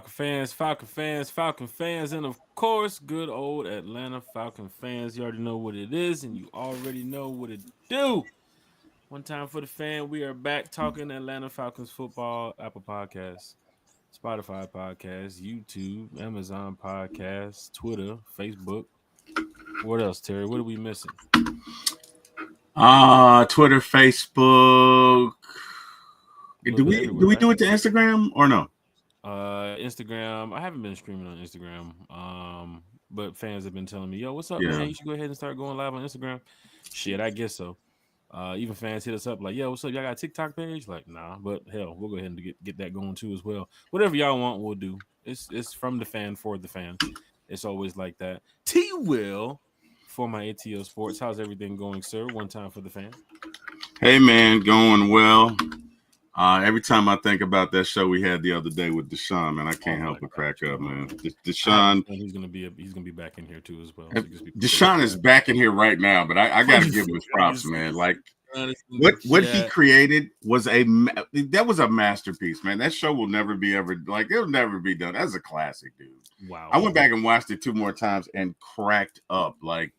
Falcon fans, and of course, good old Atlanta Falcon fans. You already know what it is, and you already know what it do. One time for the fan, we are back talking Atlanta Falcons football, Apple Podcasts, Spotify Podcasts, YouTube, Amazon Podcasts, Twitter, Facebook. What else, Terry? What are we missing? Twitter, Facebook. A little Do bit we everywhere, do we right? do it to Instagram or no? Instagram. I haven't been streaming on Instagram. But fans have been telling me, "Yo, what's up, Yeah. man? You should go ahead and start going live on Instagram." Shit, I guess so. Even fans hit us up like, "Yo, what's up? Y'all got a TikTok page?" Like, nah, but hell, we'll go ahead and get that going too as well. Whatever y'all want, we'll do. It's from the fan for the fan. It's always like that. T Will for my ATO Sports. How's everything going, sir? One time for the fan. Hey man, going well. Every time I think about that show we had the other day with Deshaun, man, I can't help but crack up, man. I have a Deshaun, feeling he's gonna be back in here too as well. So just be Deshaun is back in here right now, but I got to give him his props, man. Like what he created was that was a masterpiece, man. That show will never be it'll never be done. That's a classic, dude. Wow. I went back and watched it 2 more times and cracked up. Like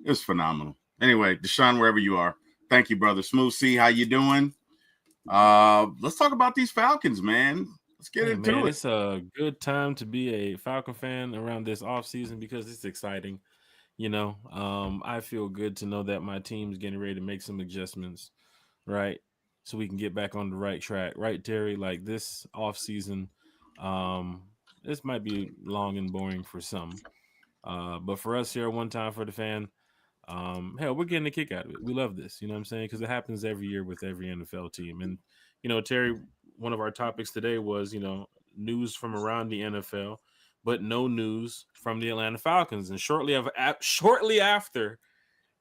it was phenomenal. Anyway, Deshaun, wherever you are, thank you, brother. Smooth C, how you doing? Let's talk about these Falcons, man. Let's get into it. It's a good time to be a Falcon fan around this offseason because it's exciting. I feel good to know that my team's getting ready to make some adjustments, right? So we can get back on the right track, right, Terry? Like this offseason, this might be long and boring for some. But for us here, one time for the fan, hell, we're getting a kick out of it. We love this, you know what I'm saying? Because it happens every year with every NFL team. And, Terry, one of our topics today was, news from around the NFL, but no news from the Atlanta Falcons. And shortly after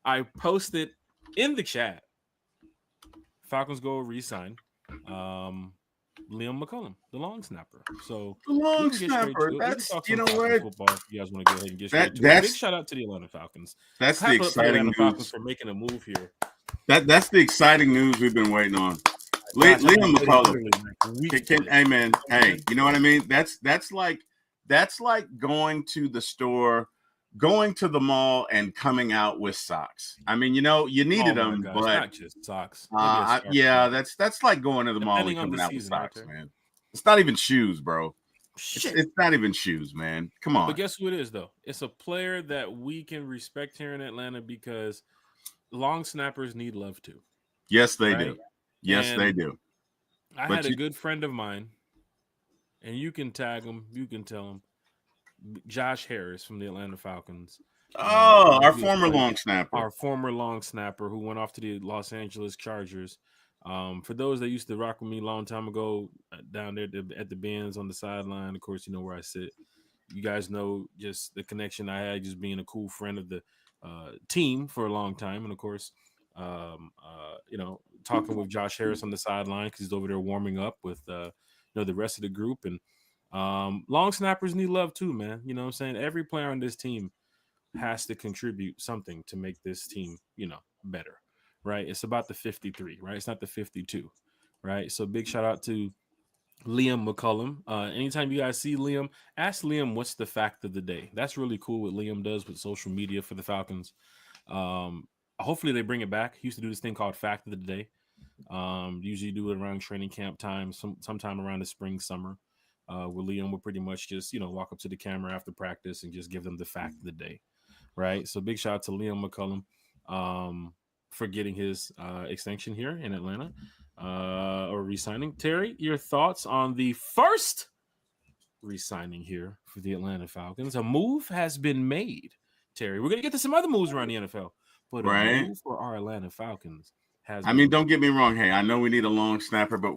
I posted in the chat, Falcons go re-sign Liam McCollum, the long snapper. So the long we can get straight snapper. to it. That's Falcons what football. If you guys want to go ahead and get straight to it. Big shout out to the Atlanta Falcons. That's the exciting news. Falcons for making a move here. That's the exciting news we've been waiting on. Liam McCollum. Hey man, hey, you know what I mean? That's like going to the store, going to the mall, and coming out with socks. I mean, you needed them, but not just socks. That's like going to the mall and coming out with socks, man. It's not even shoes, bro. It's not even shoes, man. Come on. But guess who it is, though? It's a player that we can respect here in Atlanta because long snappers need love too. Yes, they do. Yes, they do. I had a good friend of mine, and you can tag him, you can tell him, Josh Harris from the Atlanta Falcons. Our former long snapper. Our former long snapper who went off to the Los Angeles Chargers. For those that used to rock with me a long time ago, down there at the Benz on the sideline, of course, you know where I sit. You guys know just the connection I had, just being a cool friend of the team for a long time. And of course, talking with Josh Harris on the sideline because he's over there warming up with the rest of the group. And long snappers need love too, man. You know what I'm saying? Every player on this team has to contribute something to make this team, better, right? It's about the 53, right? It's not the 52, right? So big shout out to Liam McCollum. Anytime you guys see Liam, ask Liam what's the fact of the day. That's really cool what Liam does with social media for the Falcons. Hopefully they bring it back. He used to do this thing called Fact of the Day. Usually do it around training camp time, sometime around the spring, summer. Where Liam would pretty much just, walk up to the camera after practice and just give them the fact of the day, right? So big shout out to Liam McCollum for getting his extension here in Atlanta or re-signing. Terry, your thoughts on the first re-signing here for the Atlanta Falcons? A move has been made, Terry. We're going to get to some other moves around the NFL. But a move for our Atlanta Falcons has. I mean, don't get me wrong. Hey, I know we need a long snapper, but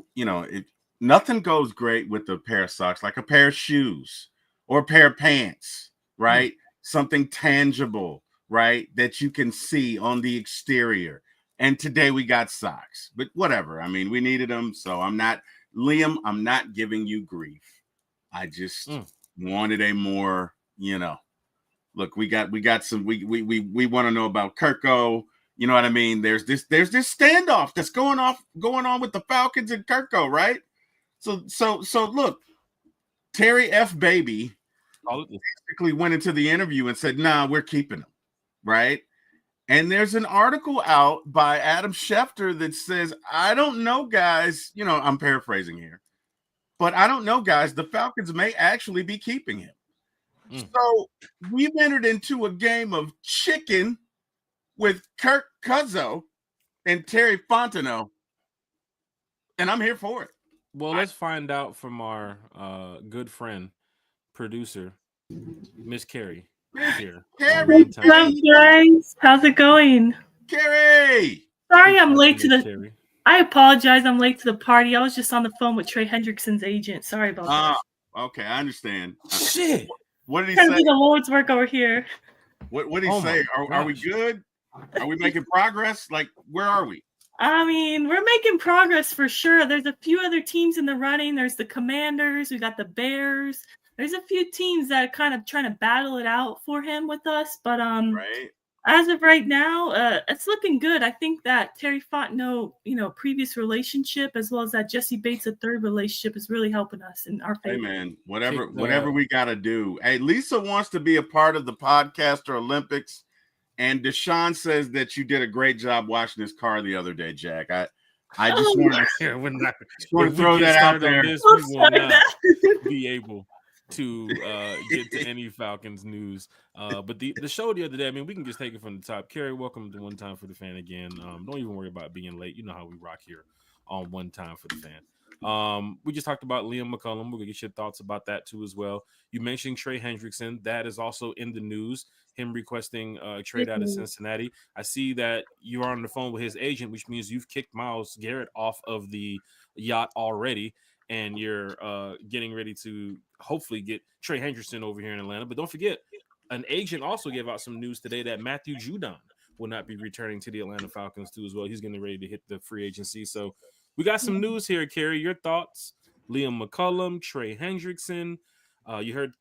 nothing goes great with a pair of socks, like a pair of shoes or a pair of pants, right? Something tangible, right, that you can see on the exterior. And today we got socks, but whatever. I mean, we needed them, so I'm not giving you grief. I just wanted a more, Look, we got some. We want to know about Kirko. You know what I mean? There's this standoff that's going on with the Falcons and Kirko, right? So look, Terry F. Baby Call it this. basically went into the interview and said, "Nah, we're keeping him." Right? And there's an article out by Adam Schefter that says, "I don't know, guys. You know, I'm paraphrasing here, but I don't know, guys. The Falcons may actually be keeping him." So we've entered into a game of chicken with Kirk Cuzzo and Terry Fontenot, and I'm here for it. Well, let's find out from our good friend, producer, Miss Carrie. Here. Carrie, What's up, guys? How's it going? Carrie! Sorry I'm late to the... I apologize, I'm late to the party. I was just on the phone with Trey Hendrickson's agent. Sorry about that. Okay, I understand. Shit. What did he Trying say? to do the Lord's work over here. What did he say? Are we good? Are we making progress? Like, where are we? I mean, we're making progress for sure. There's a few other teams in the running. There's the Commanders. We got the Bears. There's a few teams that are kind of trying to battle it out for him with us. But right. As of right now, it's looking good. I think that Terry Fontenot, previous relationship, as well as that Jesse Bates, a third relationship, is really helping us in our favor. Hey, man, whatever we got to do. Hey, Lisa wants to be a part of the Podcaster Olympics. And Deshaun says that you did a great job washing his car the other day, Jack. I just wanted to throw that out there. We will not be able to get to any Falcons news. But the show the other day, I mean, we can just take it from the top. Carrie, welcome to One Time for the Fan again. Don't even worry about being late. You know how we rock here on One Time for the Fan. We just talked about Liam McCollum. We're going to get your thoughts about that too as well. You mentioned Trey Hendrickson. That is also in the news. Him requesting a trade out of Cincinnati. I see that you are on the phone with his agent, which means you've kicked Myles Garrett off of the yacht already, and you're getting ready to hopefully get Trey Hendrickson over here in Atlanta. But don't forget, an agent also gave out some news today that Matthew Judon will not be returning to the Atlanta Falcons too as well. He's getting ready to hit the free agency. So we got some news here, Carrie. Your thoughts? Liam McCollum, Trey Hendrickson. You heard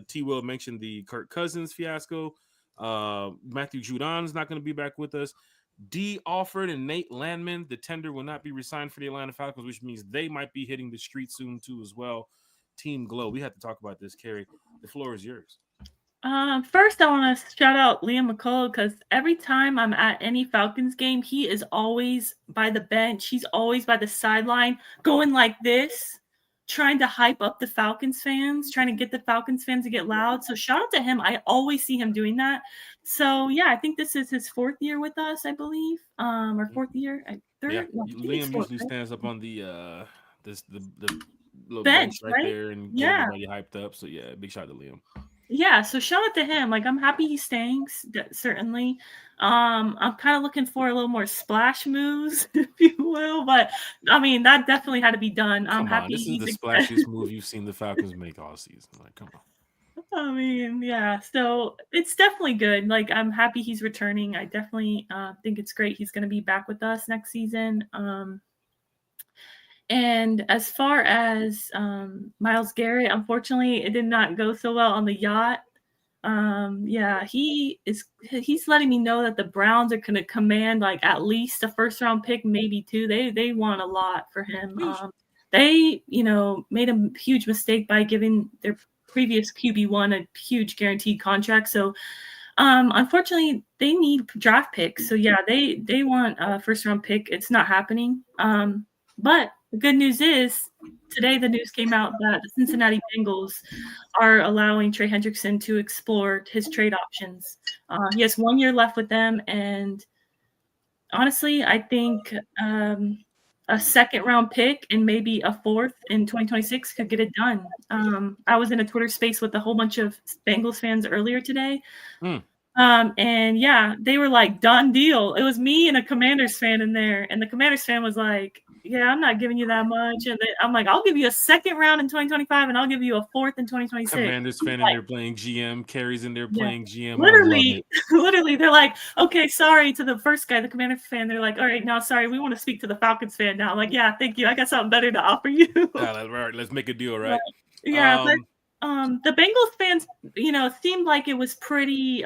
T. Will mention the Kirk Cousins fiasco. Matthew Judon's not going to be back with us. D. Alford and Nate Landman, the tender, will not be resigned for the Atlanta Falcons, which means they might be hitting the street soon too as well. Team Glow. We have to talk about this, Carrie. The floor is yours. First, I want to shout out Liam McCullough because every time I'm at any Falcons game, he is always by the bench. He's always by the sideline going like this, trying to hype up the Falcons fans, trying to get the Falcons fans to get loud. So shout out to him. I always see him doing that. So, yeah, I think this is his fourth year with us, I believe, or fourth year. Third? Yeah. No, Liam usually stands up on the little bench right there and get everybody hyped up. So, yeah, big shout out to Liam. Yeah, so shout out to him. Like, I'm happy he's staying, certainly. I'm kind of looking for a little more splash moves, if you will. But, I mean, that definitely had to be done. I'm happy. This is the splashiest move you've seen the Falcons make all season. Like, come on. I mean, yeah. So it's definitely good. Like, I'm happy he's returning. I definitely think it's great. He's going to be back with us next season. And as far as Myles Garrett, unfortunately, it did not go so well on the yacht. Yeah, he's letting me know that the Browns are going to command like at least a first-round pick, maybe two. They want a lot for him. They, made a huge mistake by giving their previous QB1 a huge guaranteed contract. So, unfortunately, they need draft picks. So, yeah, they want a first-round pick. It's not happening. But the good news is today the news came out that the Cincinnati Bengals are allowing Trey Hendrickson to explore his trade options. He has 1 year left with them, and honestly, I think a second-round pick and maybe a fourth in 2026 could get it done. I was in a Twitter space with a whole bunch of Bengals fans earlier today. And yeah, they were like, done deal. It was me and a Commanders fan in there. And the Commanders fan was like, yeah, I'm not giving you that much. And I'm like, I'll give you a second round in 2025 and I'll give you a fourth in 2026. Commanders fan in there playing GM, Carrie's in there playing GM. Literally, they're like, okay, sorry to the first guy, the Commanders fan. They're like, all right, now, sorry, we want to speak to the Falcons fan now. I'm like, yeah, thank you. I got something better to offer you. All right, let's make a deal, right? Yeah, but the Bengals fans, seemed like it was pretty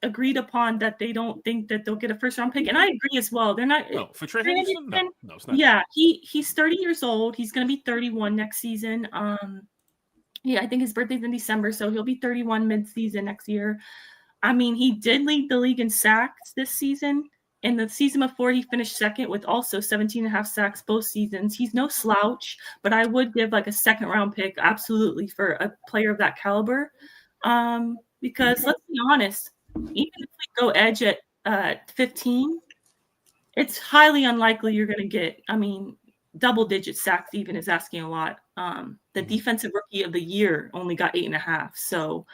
agreed upon that they don't think that they'll get a first round pick, and I agree as well. They're not. No, for Trey Hendrickson, no, it's not. Yeah, he's 30 years old. He's going to be 31 next season. Yeah, I think his birthday's in December, so he'll be 31 mid-season next year. I mean, he did lead the league in sacks this season. And the season before, he finished second with also 17 and a half sacks both seasons. He's no slouch, but I would give like a second-round pick absolutely for a player of that caliber. Because let's be honest, even if we go edge at 15, it's highly unlikely you're going to get, I mean, double-digit sacks even is asking a lot. The defensive rookie of the year only got 8.5. So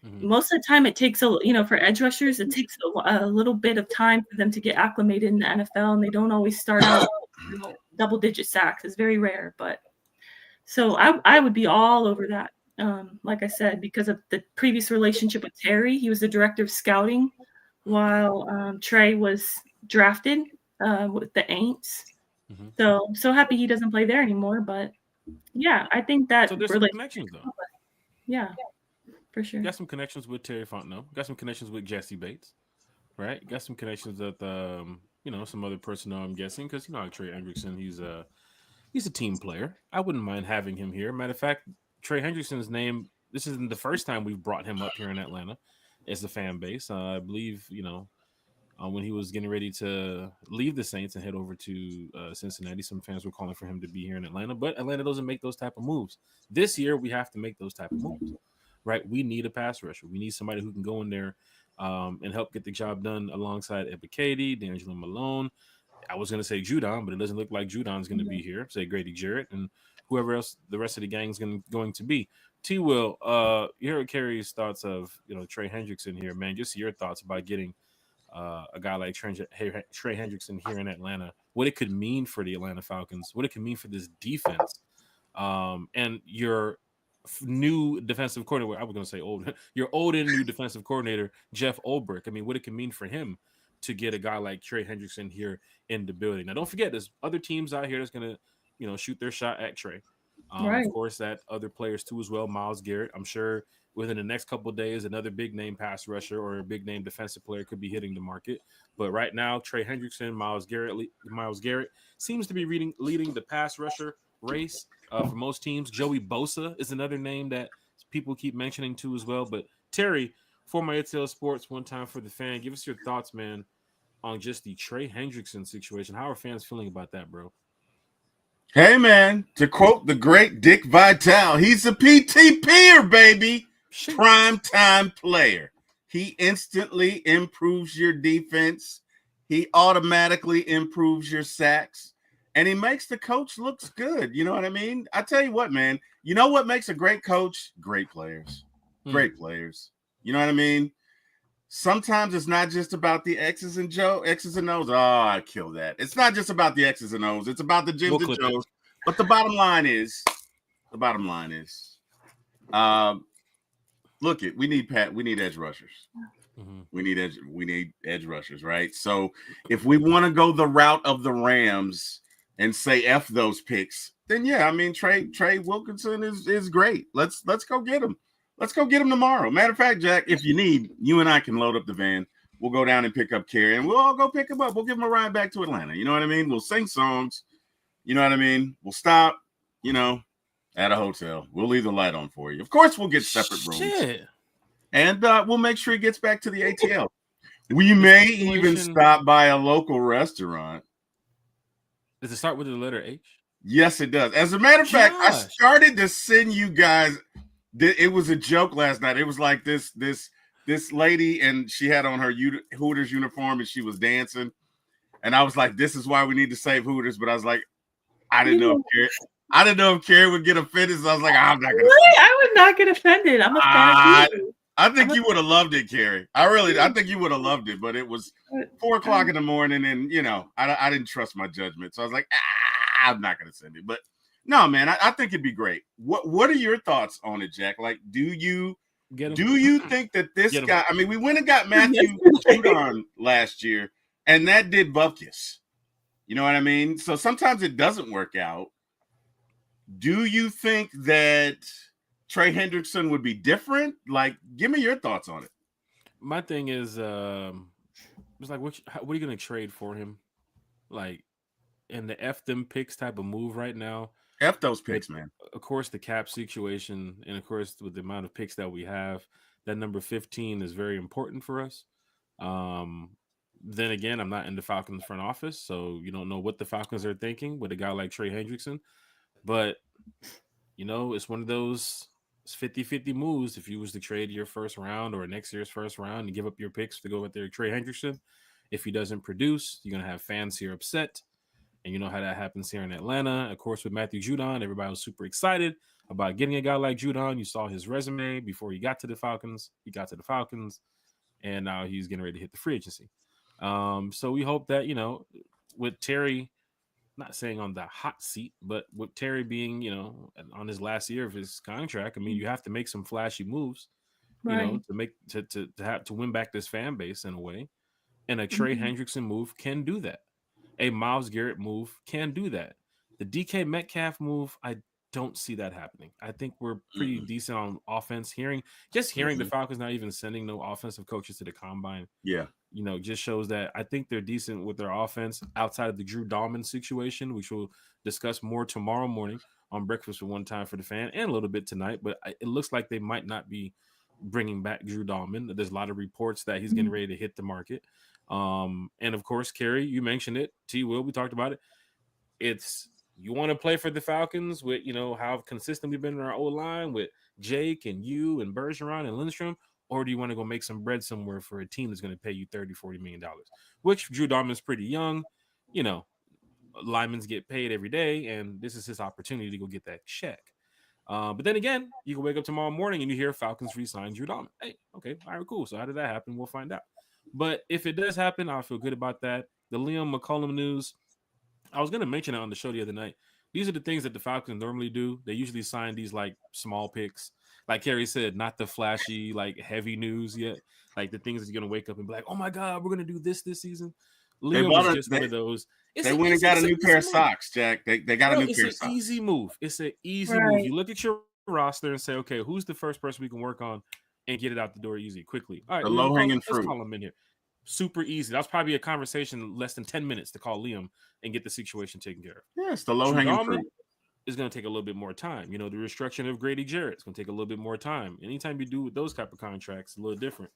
most of the time it takes for edge rushers, it takes a little bit of time for them to get acclimated in the NFL, and they don't always start out double-digit sacks. It's very rare, but so I would be all over that. Like I said, because of the previous relationship with Terry, he was the director of scouting while Trey was drafted with the Aints. So I'm so happy he doesn't play there anymore. But yeah, I think that So there's some connections though. Yeah, for sure. Got some connections with Terry Fontenot. Got some connections with Jesse Bates, right? Got some connections with some other personnel. I'm guessing because Trey Hendrickson, he's a team player. I wouldn't mind having him here. Matter of fact, Trey Hendrickson's name. This isn't the first time we've brought him up here in Atlanta as a fan base. I believe when he was getting ready to leave the Saints and head over to Cincinnati, some fans were calling for him to be here in Atlanta, but Atlanta doesn't make those type of moves. This year, we have to make those type of moves, right? We need a pass rusher. We need somebody who can go in there and help get the job done alongside Ebiketie, D'Angelo Malone. I was going to say Judon, but it doesn't look like Judon's going to be here. Say Grady Jarrett and whoever else the rest of the gang is going to be. T. Will, you heard Kerry's thoughts of Trey Hendrickson here, man. Just your thoughts about getting a guy like Trey Hendrickson here in Atlanta, what it could mean for the Atlanta Falcons, what it could mean for this defense, and your new defensive coordinator. I was going to say old, your old and new defensive coordinator, Jeff Ulbrich. I mean, what it can mean for him to get a guy like Trey Hendrickson here in the building. Now, don't forget, there's other teams out here that's going to, shoot their shot at Trey. Right. Of course, that other players too as well. Myles Garrett, I'm sure within the next couple of days, another big name pass rusher or a big name defensive player could be hitting the market. But right now, Trey Hendrickson, Myles Garrett seems to be leading the pass rusher race for most teams. Joey Bosa is another name that people keep mentioning too as well. But Terry, former ATL Sports, one time for the fan, give us your thoughts, man, on just the Trey Hendrickson situation. How are fans feeling about that, bro? Hey, man, to quote the great Dick Vitale, he's a PTPer, baby. Prime time player. He instantly improves your defense. He automatically improves your sacks. And he makes the coach looks good. You know what I mean? I tell you what, man. You know what makes a great coach? Great players. Great players. You know what I mean? Sometimes it's not just about the X's and O's. Oh, I kill that. It's not just about the X's and O's. It's about the Jims and Joes. But the bottom line is, look it. We need edge rushers. We need edge rushers, right? So if we want to go the route of the Rams and say F those picks, then yeah, I mean Trey Wilkinson is great. Let's go get him. Let's go get him tomorrow. Matter of fact, Jack, if you need, you and I can load up the van. We'll go down and pick up Kerry, and we'll all go pick him up. We'll give him a ride back to Atlanta. You know what I mean? We'll sing songs. You know what I mean? We'll stop, at a hotel. We'll leave the light on for you. Of course, we'll get separate rooms. Shit. And we'll make sure he gets back to the ATL. We may even stop by a local restaurant. Does it start with the letter H? Yes, it does. As a matter of fact, I started to send you guys. It was a joke last night. It was like this lady, and she had on her Hooters uniform, and she was dancing. And I was like, "This is why we need to save Hooters." But I was like, I didn't know if Kerry would get offended. So I was like, I'm not gonna. Really? I would not get offended. I'm a fan of you. I think you would have loved it, Kerry. I think you would have loved it. But it was 4:00 in the morning, and I didn't trust my judgment. So I was like, I'm not gonna send it. But no, man, I think it'd be great. What are your thoughts on it, Jack? Like, do you think that this guy? I mean, we went and got Matthew Judon last year, and that did bupkis. You know what I mean? So sometimes it doesn't work out. Do you think that Trey Hendrickson would be different? Like, give me your thoughts on it. My thing is, it's like, what are you going to trade for him? Like, in the F them picks type of move right now, F those picks, man. Of course, the cap situation, and of course, with the amount of picks that we have, that number 15 is very important for us. Then again, I'm not in the Falcons front office, so you don't know what the Falcons are thinking with a guy like Trey Hendrickson. But, it's one of those 50-50 moves. If you was to trade your first round or next year's first round and give up your picks to go with their Trey Hendrickson, if he doesn't produce, you're going to have fans here upset. And you know how that happens here in Atlanta. Of course, with Matthew Judon, everybody was super excited about getting a guy like Judon. You saw his resume before he got to the Falcons. He got to the Falcons, and now he's getting ready to hit the free agency. So we hope that, with Terry, not saying on the hot seat, but with Terry being, on his last year of his contract, I mean, you have to make some flashy moves, Right. to win back this fan base in a way. And a Trey Hendrickson move can do that. A Myles Garrett move can do that. The DK Metcalf move, I don't see that happening. I think we're pretty decent on offense. Hearing the Falcons not even sending no offensive coaches to the combine, just shows that I think they're decent with their offense outside of the Drew Dalman situation, which we'll discuss more tomorrow morning on Breakfast with One Time for the Fan and a little bit tonight. But it looks like they might not be bringing back Drew Dalman. There's a lot of reports that he's getting ready to hit the market. And of course, Kerry, you mentioned it. T. Will, we talked about it. It's you want to play for the Falcons with how consistent we've been in our old line with Jake and you and Bergeron and Lindstrom, or do you want to go make some bread somewhere for a team that's going to pay you $30-40 million? Which Drew Dalman's pretty young, linemen get paid every day, and this is his opportunity to go get that check. But then again, you can wake up tomorrow morning and you hear Falcons re-sign Drew Dalman. Hey, okay, all right, cool. So how did that happen? We'll find out. But if it does happen, I'll feel good about that. The Liam McCollum news, I was going to mention it on the show the other night. These are the things that the Falcons normally do. They usually sign these like small picks. Like Kerry said, not the flashy, like heavy news yet. Like the things that you're going to wake up and be like, oh my God, we're going to do this season. Liam was just one of those. They went and got a new pair of socks, Jack. They got a new pair of socks. It's an easy move. It's an easy move. You look at your roster and say, okay, who's the first person we can work on and get it out the door easy, quickly. All right, the low-hanging fruit. Let's call him in here. Super easy. That was probably a conversation less than 10 minutes to call Liam and get the situation taken care of. Yes, the low-hanging fruit. Is going to take a little bit more time. The restructuring of Grady Jarrett is going to take a little bit more time. Anytime you do with those type of contracts, a little different.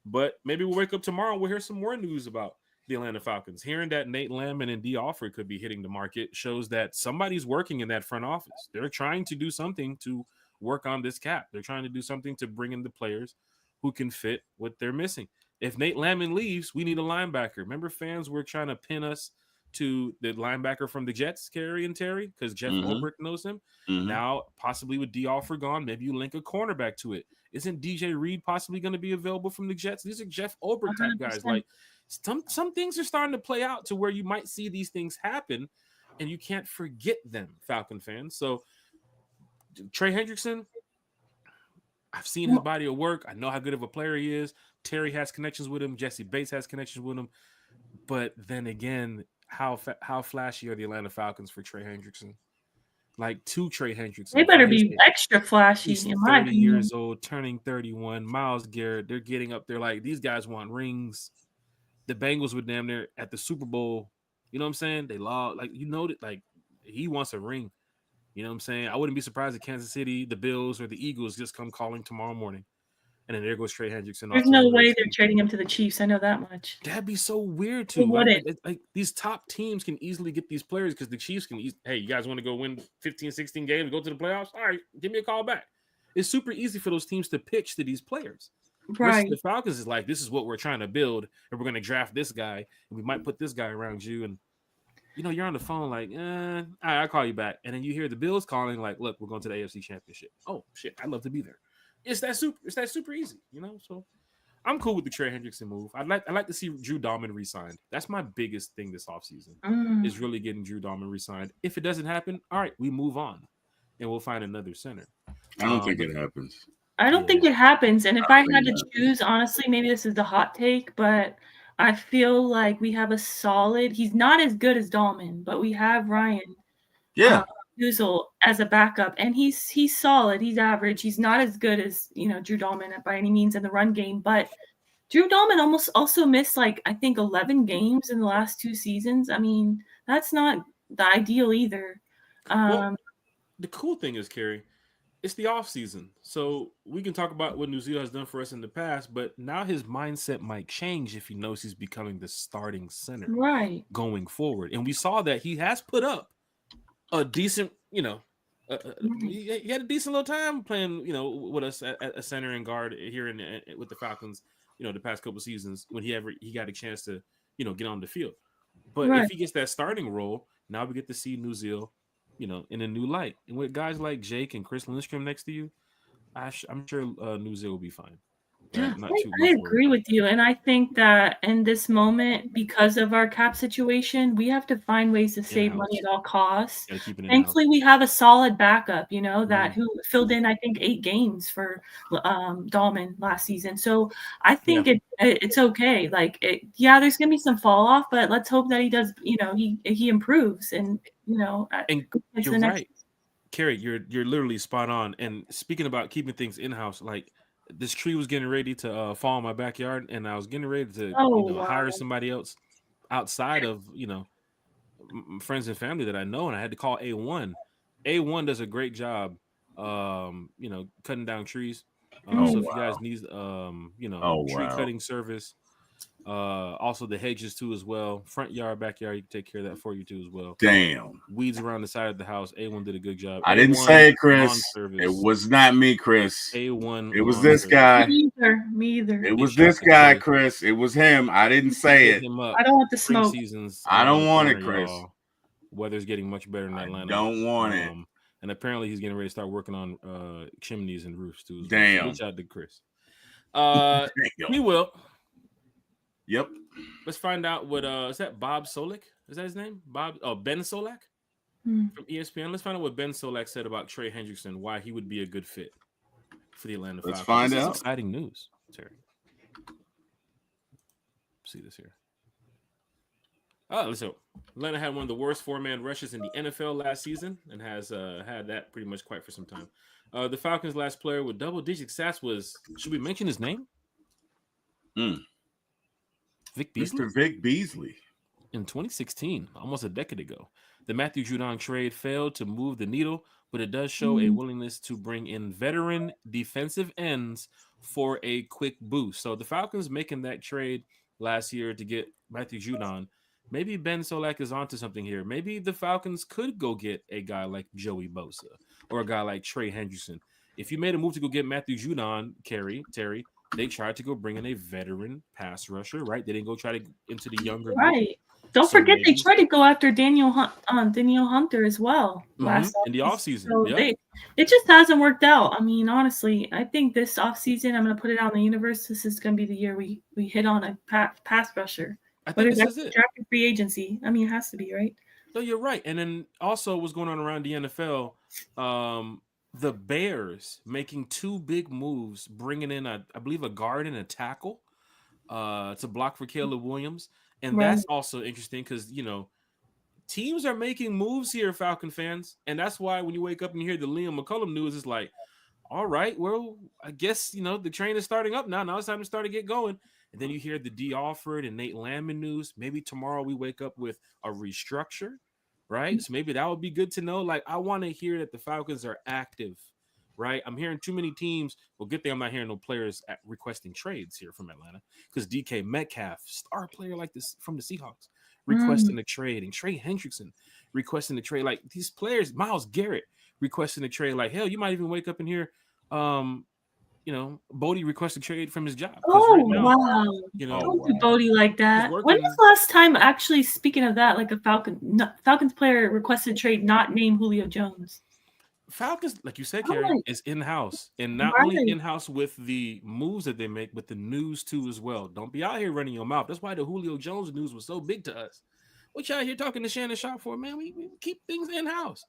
But maybe we'll wake up tomorrow and we'll hear some more news about the Atlanta Falcons. Hearing that Nate Landman and D. Alford could be hitting the market shows that somebody's working in that front office. They're trying to do something to work on this cap. They're trying to do something to bring in the players who can fit what they're missing. If Nate Landman leaves, we need a linebacker. Remember, fans were trying to pin us to the linebacker from the Jets, Kerry and Terry, because Jeff Ulbrich knows him. Now, possibly with D. Alford gone, maybe you link a cornerback to it. Isn't DJ Reed possibly going to be available from the Jets? These are Jeff Ulbrich type guys. Like some things are starting to play out to where you might see these things happen, and you can't forget them, Falcon fans. So Trey Hendrickson, I've seen his body of work. I know how good of a player he is. Terry has connections with him. Jesse Bates has connections with him. But then again, how flashy are the Atlanta Falcons for Trey Hendrickson? Like two Trey Hendrickson. They better be extra flashy. He's 30 years old, turning 31. Myles Garrett, they're getting up there like these guys want rings. The Bengals were damn near at the Super Bowl. You know what I'm saying? They lost. Like, like he wants a ring. You know what I'm saying? I wouldn't be surprised if Kansas City, the Bills, or the Eagles just come calling tomorrow morning. And then there goes Trey Hendrickson. There's no way they're trading him to the Chiefs. I know that much. That'd be so weird, too. Like these top teams can easily get these players because the Chiefs can hey, you guys want to go win 15, 16 games, go to the playoffs? All right, give me a call back. It's super easy for those teams to pitch to these players. Right. The Falcons is like, this is what we're trying to build, and we're going to draft this guy, and we might put this guy around you. And, you're on the phone like, all right, I'll call you back. And then you hear the Bills calling like, look, we're going to the AFC Championship. Oh, shit, I'd love to be there. It's that super easy, So I'm cool with the Trey Hendrickson move. I'd like to see Drew Dalman re-signed. That's my biggest thing this offseason is really getting Drew Dalman re-signed. If it doesn't happen, all right, we move on and we'll find another center. I don't think it happens. I don't think it happens. And if I had to choose, honestly, maybe this is the hot take, but I feel like we have a solid. He's not as good as Dalman, but we have Ryan. Yeah. Uzel as a backup, and he's solid. He's average. He's not as good as Drew Dalman by any means in the run game, but Drew Dalman almost also missed I think 11 games in the last 2 seasons. I mean, that's not the ideal either. the cool thing is, Kerry, it's the off season, so we can talk about what Nuzio has done for us in the past. But now his mindset might change if he knows he's becoming the starting center Right. going forward. And we saw that he has put up a decent, he had a decent little time playing, with us at a center and guard here with the Falcons, the past couple seasons when he got a chance to, get on the field. But Right. if he gets that starting role, now we get to see Nuzio, in a new light. And with guys like Jake and Chris Lindstrom next to you, I'm sure Nuzio will be fine. Right? Not too I much agree with you. And I think that in this moment, because of our cap situation, we have to find ways to save money at all costs. Gotta keep it in-house. Thankfully, we have a solid backup, that Mhm. who filled in, I think, 8 games for Dahlman last season. So I think it's okay. Like, there's going to be some fall off, but let's hope that he does, he improves and, And gets you're the next. right. Carrie, you're literally spot on. And speaking about keeping things in-house, like this tree was getting ready to fall in my backyard, and I was getting ready to hire somebody else outside of friends and family that I know, and I had to call A1. A1 does a great job, cutting down trees. So if you guys need tree cutting service, also the hedges too as well, front yard, backyard, you can take care of that for you too as well. Damn. Weeds around the side of the house, A1 did a good job. I didn't say it, Chris. It was not me, Chris. A1. It was this guy. Me either. It was this guy, Chris. It was him. I didn't say it. I don't want the smoke. I don't want it, Chris. Weather's getting much better in Atlanta. Don't want it. And apparently he's getting ready to start working on chimneys and roofs too. Damn. So reach out to Chris. He will. Yep. Let's find out what is that Bob Solak? Is that his name? Ben Solak from ESPN. Let's find out what Ben Solak said about Trey Hendrickson, why he would be a good fit for the Atlanta Falcons. Let's find out. Exciting news, Terry. See this here. So Atlanta had one of the worst 4-man rushes in the NFL last season and has had that pretty much quite for some time. The Falcons' last player with double-digit sacks was, should we mention his name? Vic Beasley? Mr. Vic Beasley. In 2016, almost a decade ago. The Matthew Judon trade failed to move the needle, but it does show a willingness to bring in veteran defensive ends for a quick boost. So the Falcons making that trade last year to get Matthew Judon, maybe Ben Solak is onto something here. Maybe the Falcons could go get a guy like Joey Bosa or a guy like Trey Hendrickson. If you made a move to go get Matthew Judon, Terry, they tried to go bring in a veteran pass rusher, right? They didn't go try to into the younger group. Right. Don't forget they tried to go after Daniel Hunter as well last in the offseason. So it just hasn't worked out. I mean, honestly, I think this offseason, I'm going to put it out in the universe. This is going to be the year we hit on a pass rusher. I think this is it. Drafted free agency. I mean, it has to be, right? No, you're right. And then also what's going on around the NFL, the Bears making 2 big moves, bringing in I believe a guard and a tackle to block for Caleb Williams. And that's also interesting because, teams are making moves here, Falcon fans. And that's why when you wake up and you hear the Liam McCullum news, it's like, all right, well, I guess, the train is starting up now. Now it's time to start to get going. And then you hear the D. Alford and Nate Landman news. Maybe tomorrow we wake up with a restructure, right? So maybe that would be good to know. Like, I want to hear that the Falcons are active, right? I'm hearing too many teams. Well, good thing I'm not hearing no players requesting trades here from Atlanta because DK Metcalf, star player like this from the Seahawks, requesting a trade, and Trey Hendrickson requesting a trade. Like these players, Myles Garrett requesting a trade. Like, hell, you might even wake up and hear, Bodie requested trade from his job. Oh, wow. Don't do Bodie like that. When was the last time, actually, speaking of that, like a Falcons player requested trade not named Julio Jones? Falcons, like you said, Kerry, is in-house. And not only in-house with the moves that they make, but the news too as well. Don't be out here running your mouth. That's why the Julio Jones news was so big to us. What y'all here talking to Shannon Sharp for, man? We keep things in-house.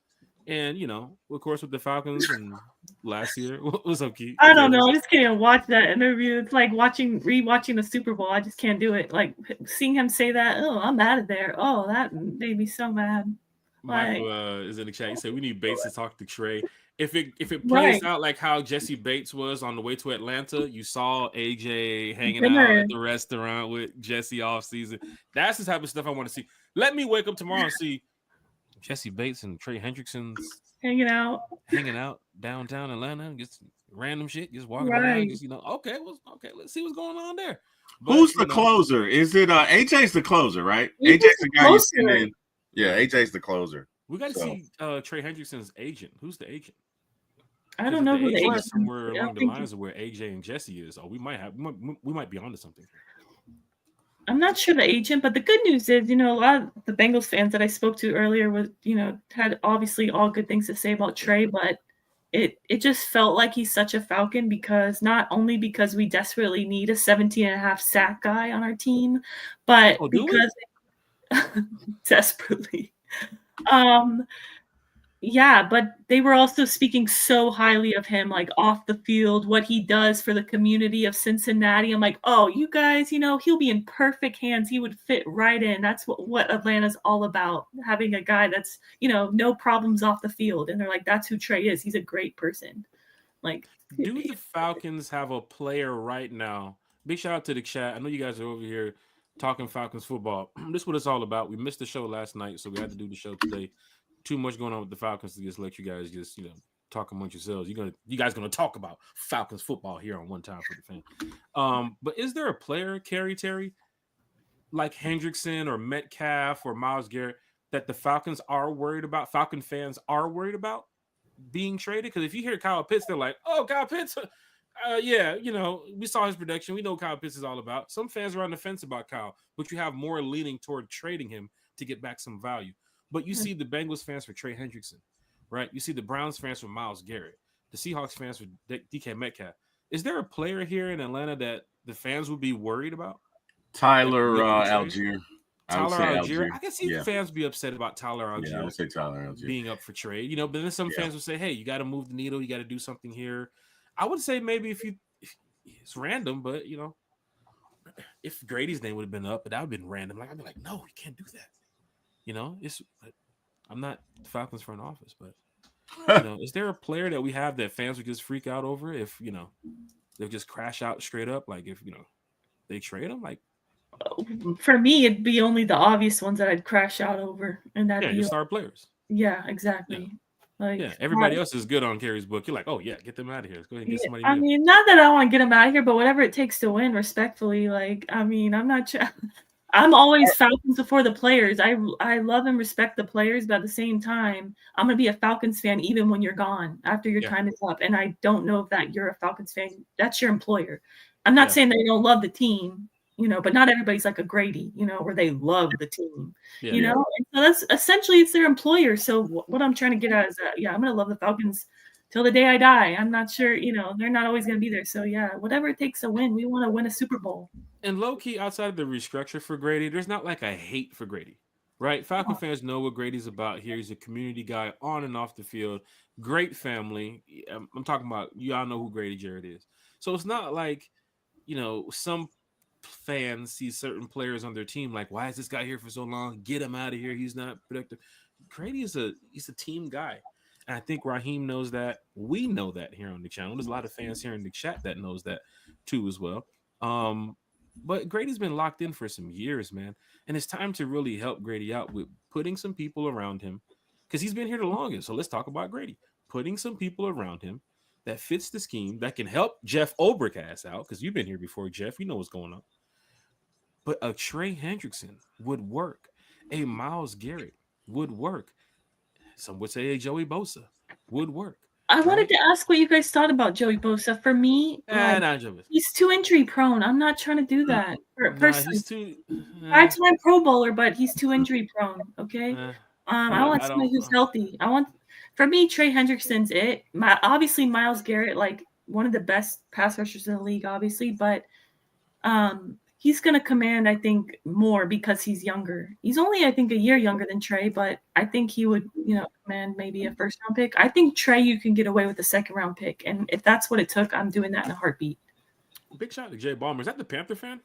And, of course, with the Falcons and last year, what was up, Keith? I don't know. I just can't watch that interview. It's like rewatching the Super Bowl. I just can't do it. Like seeing him say that, oh, I'm out of there. Oh, that made me so mad. Michael is in the chat. He said we need Bates to talk to Trey. If it plays out like how Jesse Bates was on the way to Atlanta, you saw AJ hanging out at the restaurant with Jesse off season. That's the type of stuff I want to see. Let me wake up tomorrow and see Jesse Bates and Trey Hendrickson's hanging out. downtown Atlanta, just random shit, just walking around, Right. just okay, let's see what's going on there. But, who's the closer? Is it AJ's the closer, right? AJ's AJ's the guy you closer. send in. Yeah, AJ's the closer. We got to see Trey Hendrickson's agent. Who's the agent? I don't know who the agent is. Somewhere along the lines of where AJ and Jesse is. Oh, we might be onto something. I'm not sure the agent, but the good news is, a lot of the Bengals fans that I spoke to earlier was, had obviously all good things to say about Trey, but it just felt like he's such a Falcon because not only because we desperately need a 17.5 sack guy on our team, but because desperately. Yeah, but they were also speaking so highly of him, like off the field, what he does for the community of Cincinnati. I'm like, oh, you guys, he'll be in perfect hands. He would fit right in. That's what Atlanta's all about, having a guy that's, no problems off the field. And they're like, that's who Trey is. He's a great person. Like, do the Falcons have a player right now? Big shout out to the chat. I know you guys are over here talking Falcons football. This is what it's all about. We missed the show last night, so we had to do the show today. Too much going on with the Falcons to just let you guys just talk amongst yourselves. You guys gonna talk about Falcons football here on One Time for the Fan. But is there a player, Terry, like Hendrickson or Metcalf or Myles Garrett that the Falcons are worried about? Falcon fans are worried about being traded? Because if you hear Kyle Pitts, they're like, "Oh, Kyle Pitts, yeah, we saw his production. We know Kyle Pitts is all about." Some fans are on the fence about Kyle, but you have more leaning toward trading him to get back some value. But you see the Bengals fans for Trey Hendrickson, right? You see the Browns fans for Myles Garrett, the Seahawks fans for DK Metcalf. Is there a player here in Atlanta that the fans would be worried about? Tyler Algier. Tyler Algier. I can see the fans be upset about Tyler Algier. Yeah, I would say Tyler Algier being up for trade. But then some fans would say, "Hey, you got to move the needle. You got to do something here." I would say maybe if it's random, but if Grady's name would have been up, but that would have been random. Like I'd be like, "No, you can't do that." I'm not the Falcons front office, but is there a player that we have that fans would just freak out over if they'll just crash out straight up? Like if they trade them? Like for me, it'd be only the obvious ones that I'd crash out over, and that'd be your star players. Yeah, exactly. Everybody else is good on Kerry's book. You're like, oh yeah, get them out of here. Let's go ahead and get somebody. I mean, not that I want to get them out of here, but whatever it takes to win, respectfully. I'm not sure. I'm always Falcons before the players. I love and respect the players, but at the same time, I'm going to be a Falcons fan even when you're gone, after your time is up. And I don't know if that you're a Falcons fan. That's your employer. I'm not saying they don't love the team, but not everybody's like a Grady, where they love the team, And so that's essentially it's their employer. So what I'm trying to get at is that, I'm going to love the Falcons till the day I die. I'm not sure, they're not always going to be there. So whatever it takes to win, we want to win a Super Bowl. And low-key, outside of the restructure for Grady, there's not like a hate for Grady, right? Falcon fans know what Grady's about here. He's a community guy on and off the field. Great family. I'm talking about, y'all know who Grady Jarrett is. So it's not like, some fans see certain players on their team like, why is this guy here for so long? Get him out of here. He's not productive. Grady he's a team guy. And I think Raheem knows that. We know that here on the channel. There's a lot of fans here in the chat that knows that too as well. But Grady's been locked in for some years, man. And it's time to really help Grady out with putting some people around him because he's been here the longest. So let's talk about Grady. Putting some people around him that fits the scheme that can help Jeff Oberkass out because you've been here before, Jeff. You know what's going on. But a Trey Hendrickson would work. A Myles Garrett would work. Some would say a Joey Bosa would work. I wanted to ask what you guys thought about Joey Bosa. For me, he's too injury prone. I'm not trying to do that. Personally, five-time Pro Bowler, but he's too injury prone. Okay, I want somebody who's healthy. For me, Trey Hendrickson's it. Obviously, Myles Garrett, like one of the best pass rushers in the league, obviously, but he's going to command, I think, more because he's younger. He's only, I think, a year younger than Trey, but I think he would, command maybe a first-round pick. I think Trey, you can get away with a second-round pick, and if that's what it took, I'm doing that in a heartbeat. Big shout out to Jay Ballmer. Is that the Panther fan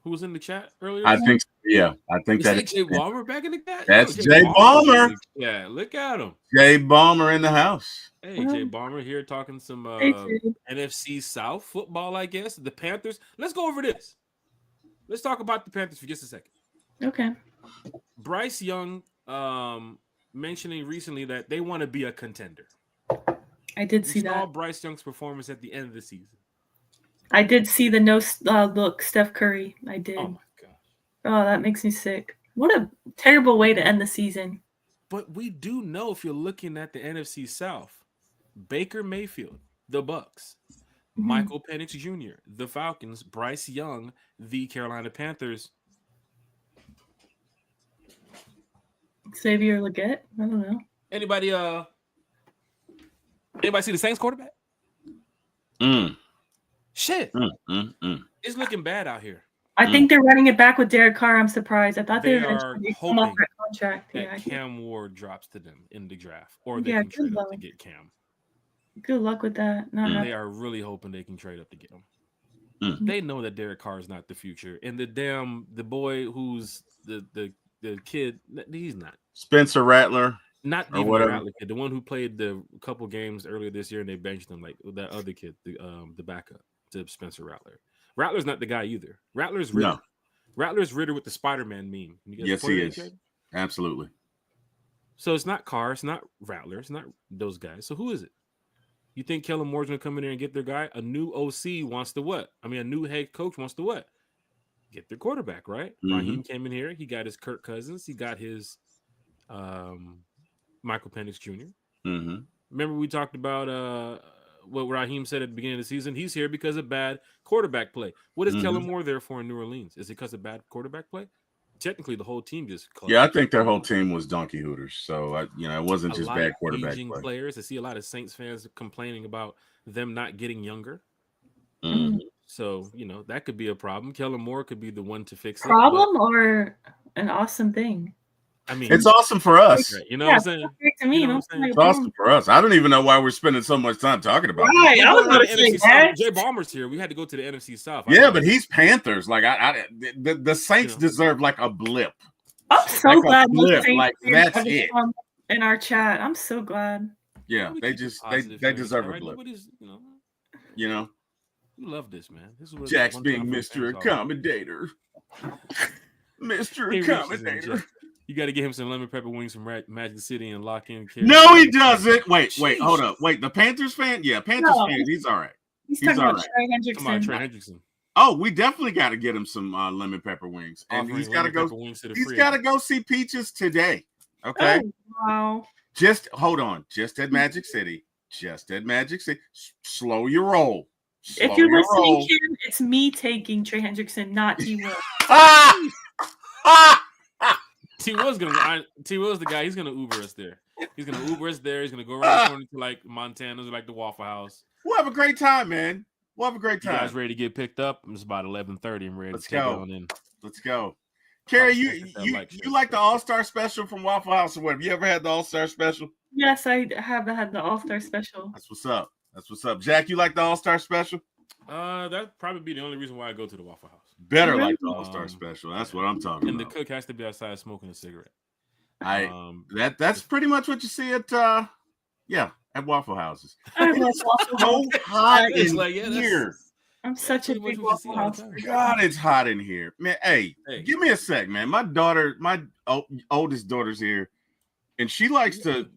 who was in the chat earlier? I think so. Yeah, I think is that Jay Ballmer back in the chat? That's Jay Ballmer. Yeah, look at him. Jay Ballmer in the house. Hey, Jay Ballmer here talking some NFC South football, I guess. The Panthers. Let's go over this. Let's talk about the Panthers for just a second. Okay. Bryce Young mentioning recently that they want to be a contender. I did You see saw that. Bryce Young's performance at the end of the season. I did see the no look Steph Curry. I did. Oh my gosh. Oh, that makes me sick. What a terrible way to end the season. But we do know, if you're looking at the NFC South, Baker Mayfield, the Bucks, Michael Penix Jr., the Falcons, Bryce Young, the Carolina Panthers. Xavier Leggett? I don't know. Anybody see the Saints quarterback? Shit. It's looking bad out here. I think they're running it back with Derek Carr. I'm surprised. I thought they were hoping off that contract. that Cam Ward drops to them in the draft, or they Yeah, can trade good up to luck. get Cam. Good luck with that. They are really hoping they can trade up to get him. They know that Derek Carr is not the future, and the boy who's the kid, he's not Spencer Rattler. Not even the Rattler kid, the one who played the couple games earlier this year and they benched him, like that other kid, the backup to Spencer Rattler. Rattler's not the guy either. Rattler's Ritter. No. Rattler's Ritter with the Spider-Man meme. Yes, he is. Absolutely. So it's not Carr, it's not Rattler, it's not those guys. So who is it? You think Kellen Moore's going to come in there and get their guy? A new OC wants to what? I mean, a new head coach wants to what? Get their quarterback, right? Raheem came in here. He got his Kirk Cousins. He got his Michael Penix Jr. Remember we talked about what Raheem said at the beginning of the season? He's here because of bad quarterback play. What is Kellen Moore there for in New Orleans? Is it because of bad quarterback play? Technically, the whole team just I think their whole team was donkey hooters. So it wasn't just bad quarterback play. Players. I see a lot of Saints fans complaining about them not getting younger. So that could be a problem. Kellen Moore could be the one to fix it. Problem or an awesome thing? I mean, it's awesome for us. Right. You know what I'm saying? To me, it's awesome for us. I don't even know why we're spending so much time talking about it. Right. I was going to say that. Jay Ballmer's here. We had to go to the NFC South. Yeah, but he's Panthers. Like the Saints deserve like a blip. I'm so glad like that's it. In our chat, I'm so glad. Yeah, they deserve a blip. You love this, man. This is what Jack's being Mr. Accommodator. Mr. Accommodator. You got to get him some lemon pepper wings from Magic City and lock in. No, he doesn't. Wait, hold up. Wait, the Panthers fan? Yeah, Panthers fan. He's all right. He's talking about Trey Hendrickson. Come on, Trey Hendrickson. Oh, we definitely got to get him some lemon pepper wings, and he's got to go. He's got to go see Peaches today. Okay. Oh, wow. Just hold on. Just at Magic City. Slow your roll. If you're listening, Kim, it's me taking Trey Hendrickson, not T. Will. T. Will's the guy. He's gonna Uber us there. He's gonna Uber us there. He's gonna go around the corner to like Montana's or like the Waffle House. We'll have a great time, man. We'll have a great time. You guys ready to get picked up? It's about 11:30. I'm ready to take on in. Let's go. Carrie, you like the All-Star Special from Waffle House or what? Have you ever had the All-Star Special? Yes, I have had the All-Star Special. That's what's up. Jack, you like the All-Star Special? That'd probably be the only reason why I go to the Waffle House. Better like the All-Star Special. That's what I'm talking about. And the cook has to be outside smoking a cigarette. That's pretty much what you see at Waffle Houses. It's so hot in here. I'm such a big Waffle House. God, it's hot in here, man. Hey, give me a sec, man. My oldest daughter's here, and she likes to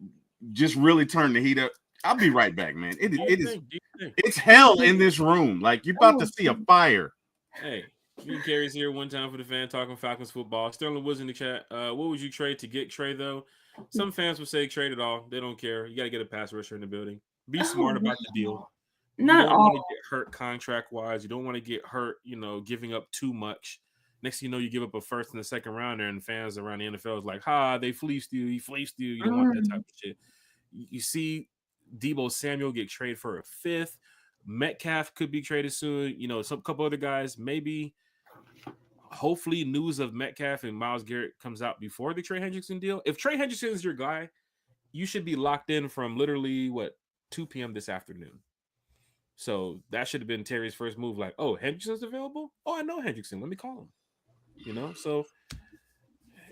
just really turn the heat up. I'll be right back, man. It's hell in this room. Like you're about to see a fire. Hey, me and Carrie's here one time for the fan talking Falcons football. Sterling was in the chat. What would you trade to get Trey though? Some fans would say trade it all. They don't care. You got to get a pass rusher in the building. Be smart about the deal. Not you don't all. want to get hurt contract wise. You don't want to get hurt, giving up too much. Next thing you know, you give up a first and a second rounder, and fans around the NFL is like, they fleeced you. He fleeced you. You don't want that type of shit. You see Deebo Samuel get traded for a fifth. Metcalf could be traded soon. Some couple other guys, maybe. Hopefully, news of Metcalf and Myles Garrett comes out before the Trey Hendrickson deal. If Trey Hendrickson is your guy, you should be locked in from literally 2 p.m. this afternoon. So that should have been Terry's first move. Like, Hendrickson's available? Oh, I know Hendrickson. Let me call him. So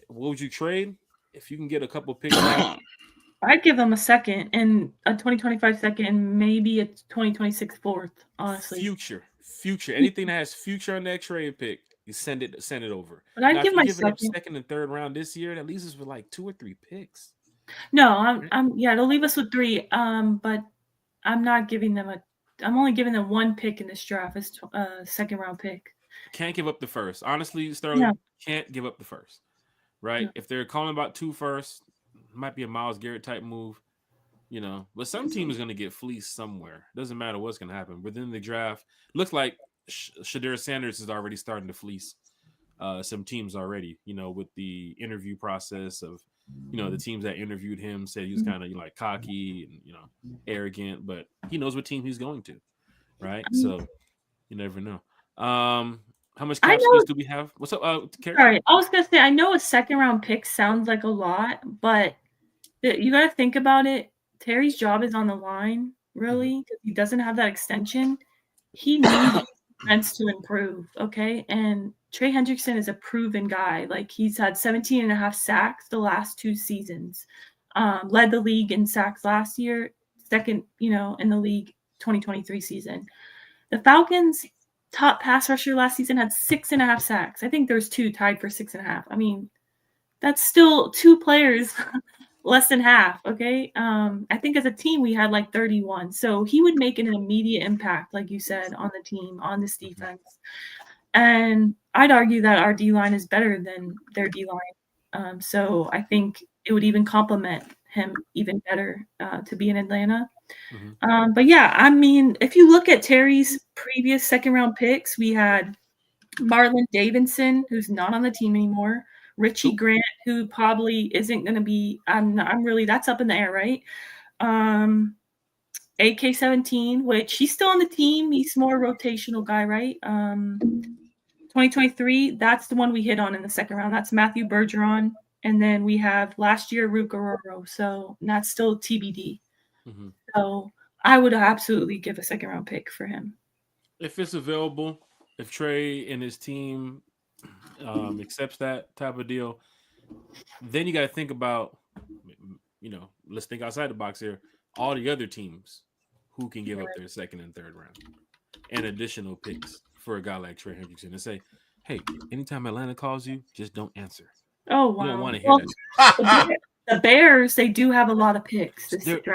what would you trade if you can get a couple picks? I'd give them a second and a 2025 second and maybe a 2026 fourth, honestly. Future. Anything that has future on that trade pick, you send it over. But I'd give my second and third round this year, that leaves us with 2 or 3 picks. No, they'll leave us with 3. But I'm not giving them I'm only giving them 1 pick in this draft. It's second round pick. Can't give up the first. Honestly, No. Sterling, can't give up the first. Right? No. If they're calling about 2 first, might be a Myles Garrett type move. But some team is going to get fleeced somewhere. Doesn't matter what's going to happen within the draft. Looks like Shedeur Sanders is already starting to fleece some teams already. With the interview process of, the teams that interviewed him said he was kind of like cocky and arrogant, but he knows what team he's going to, right? So you never know. How much cap space do we have? What's up, Carrie? Sorry, I was gonna say I know a second round pick sounds like a lot, but you got to think about it. Terry's job is on the line, really, because he doesn't have that extension. He needs defense to improve, okay? And Trey Hendrickson is a proven guy. Like, he's had 17 and a half sacks the last 2 seasons. Led the league in sacks last year, second, in the league 2023 season. The Falcons' top pass rusher last season had 6.5 sacks. I think there's 2 tied for 6.5. I mean, that's still 2 players less than half, okay? I think as a team, we had like 31. So he would make an immediate impact, like you said, on the team, on this defense. And I'd argue that our D-line is better than their D-line. So I think it would even complement him even better to be in Atlanta. But yeah, I mean, if you look at Terry's previous second-round picks, we had Marlon Davidson, who's not on the team anymore. Richie Grant, who probably isn't going to be, that's up in the air, right? AK-17, which he's still on the team. He's more a rotational guy, right? 2023, that's the one we hit on in the second round. That's Matthew Bergeron. And then we have last year, Rook Ororo. So that's still TBD. So I would absolutely give a second round pick for him. If it's available, if Trey and his team accepts that type of deal, then you got to think about, let's think outside the box here. All the other teams who can give up their second and third round and additional picks for a guy like Trey Hendrickson and say, hey, anytime Atlanta calls you, just don't answer. Oh, wow. You don't want to hear that. The Bears, they do have a lot of picks this draft.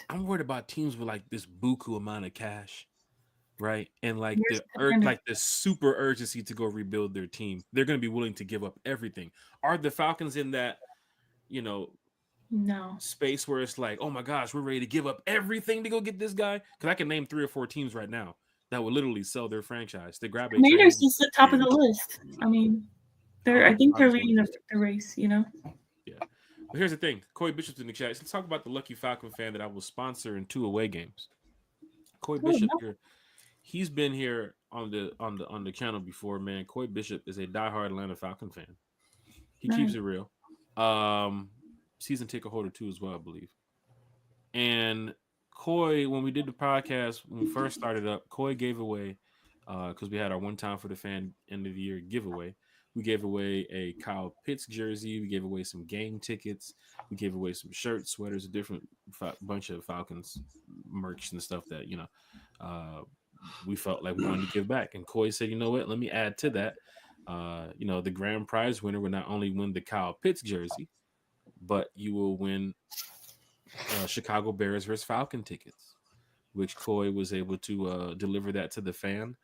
I'm worried about teams with like this buku amount of cash. Right. And like the super urgency to go rebuild their team. They're going to be willing to give up everything. Are the Falcons in that, no space where it's like, oh my gosh, we're ready to give up everything to go get this guy? Because I can name 3 or 4 teams right now that will literally sell their franchise to grab it. Commanders is the top of the list. I mean, I think they're leading the race, Yeah. But here's the thing. Corey Bishop's in the chat. Let's talk about the lucky Falcon fan that I will sponsor in 2 away games. Corey Bishop here. He's been here on the channel before, man. Coy Bishop is a diehard Atlanta Falcon fan. He keeps it real. Season ticket holder too, as well, I believe. And Coy, when we did the podcast, when we first started up, Coy gave away, because we had our one time for the fan end of the year giveaway. We gave away a Kyle Pitts jersey. We gave away some game tickets. We gave away some shirts, sweaters, a different bunch of Falcons merch and stuff that we felt like we wanted to give back. And Coy said, you know what, let me add to that. The grand prize winner will not only win the Kyle Pitts jersey, but you will win Chicago Bears versus Falcon tickets, which Coy was able to deliver that to the fan.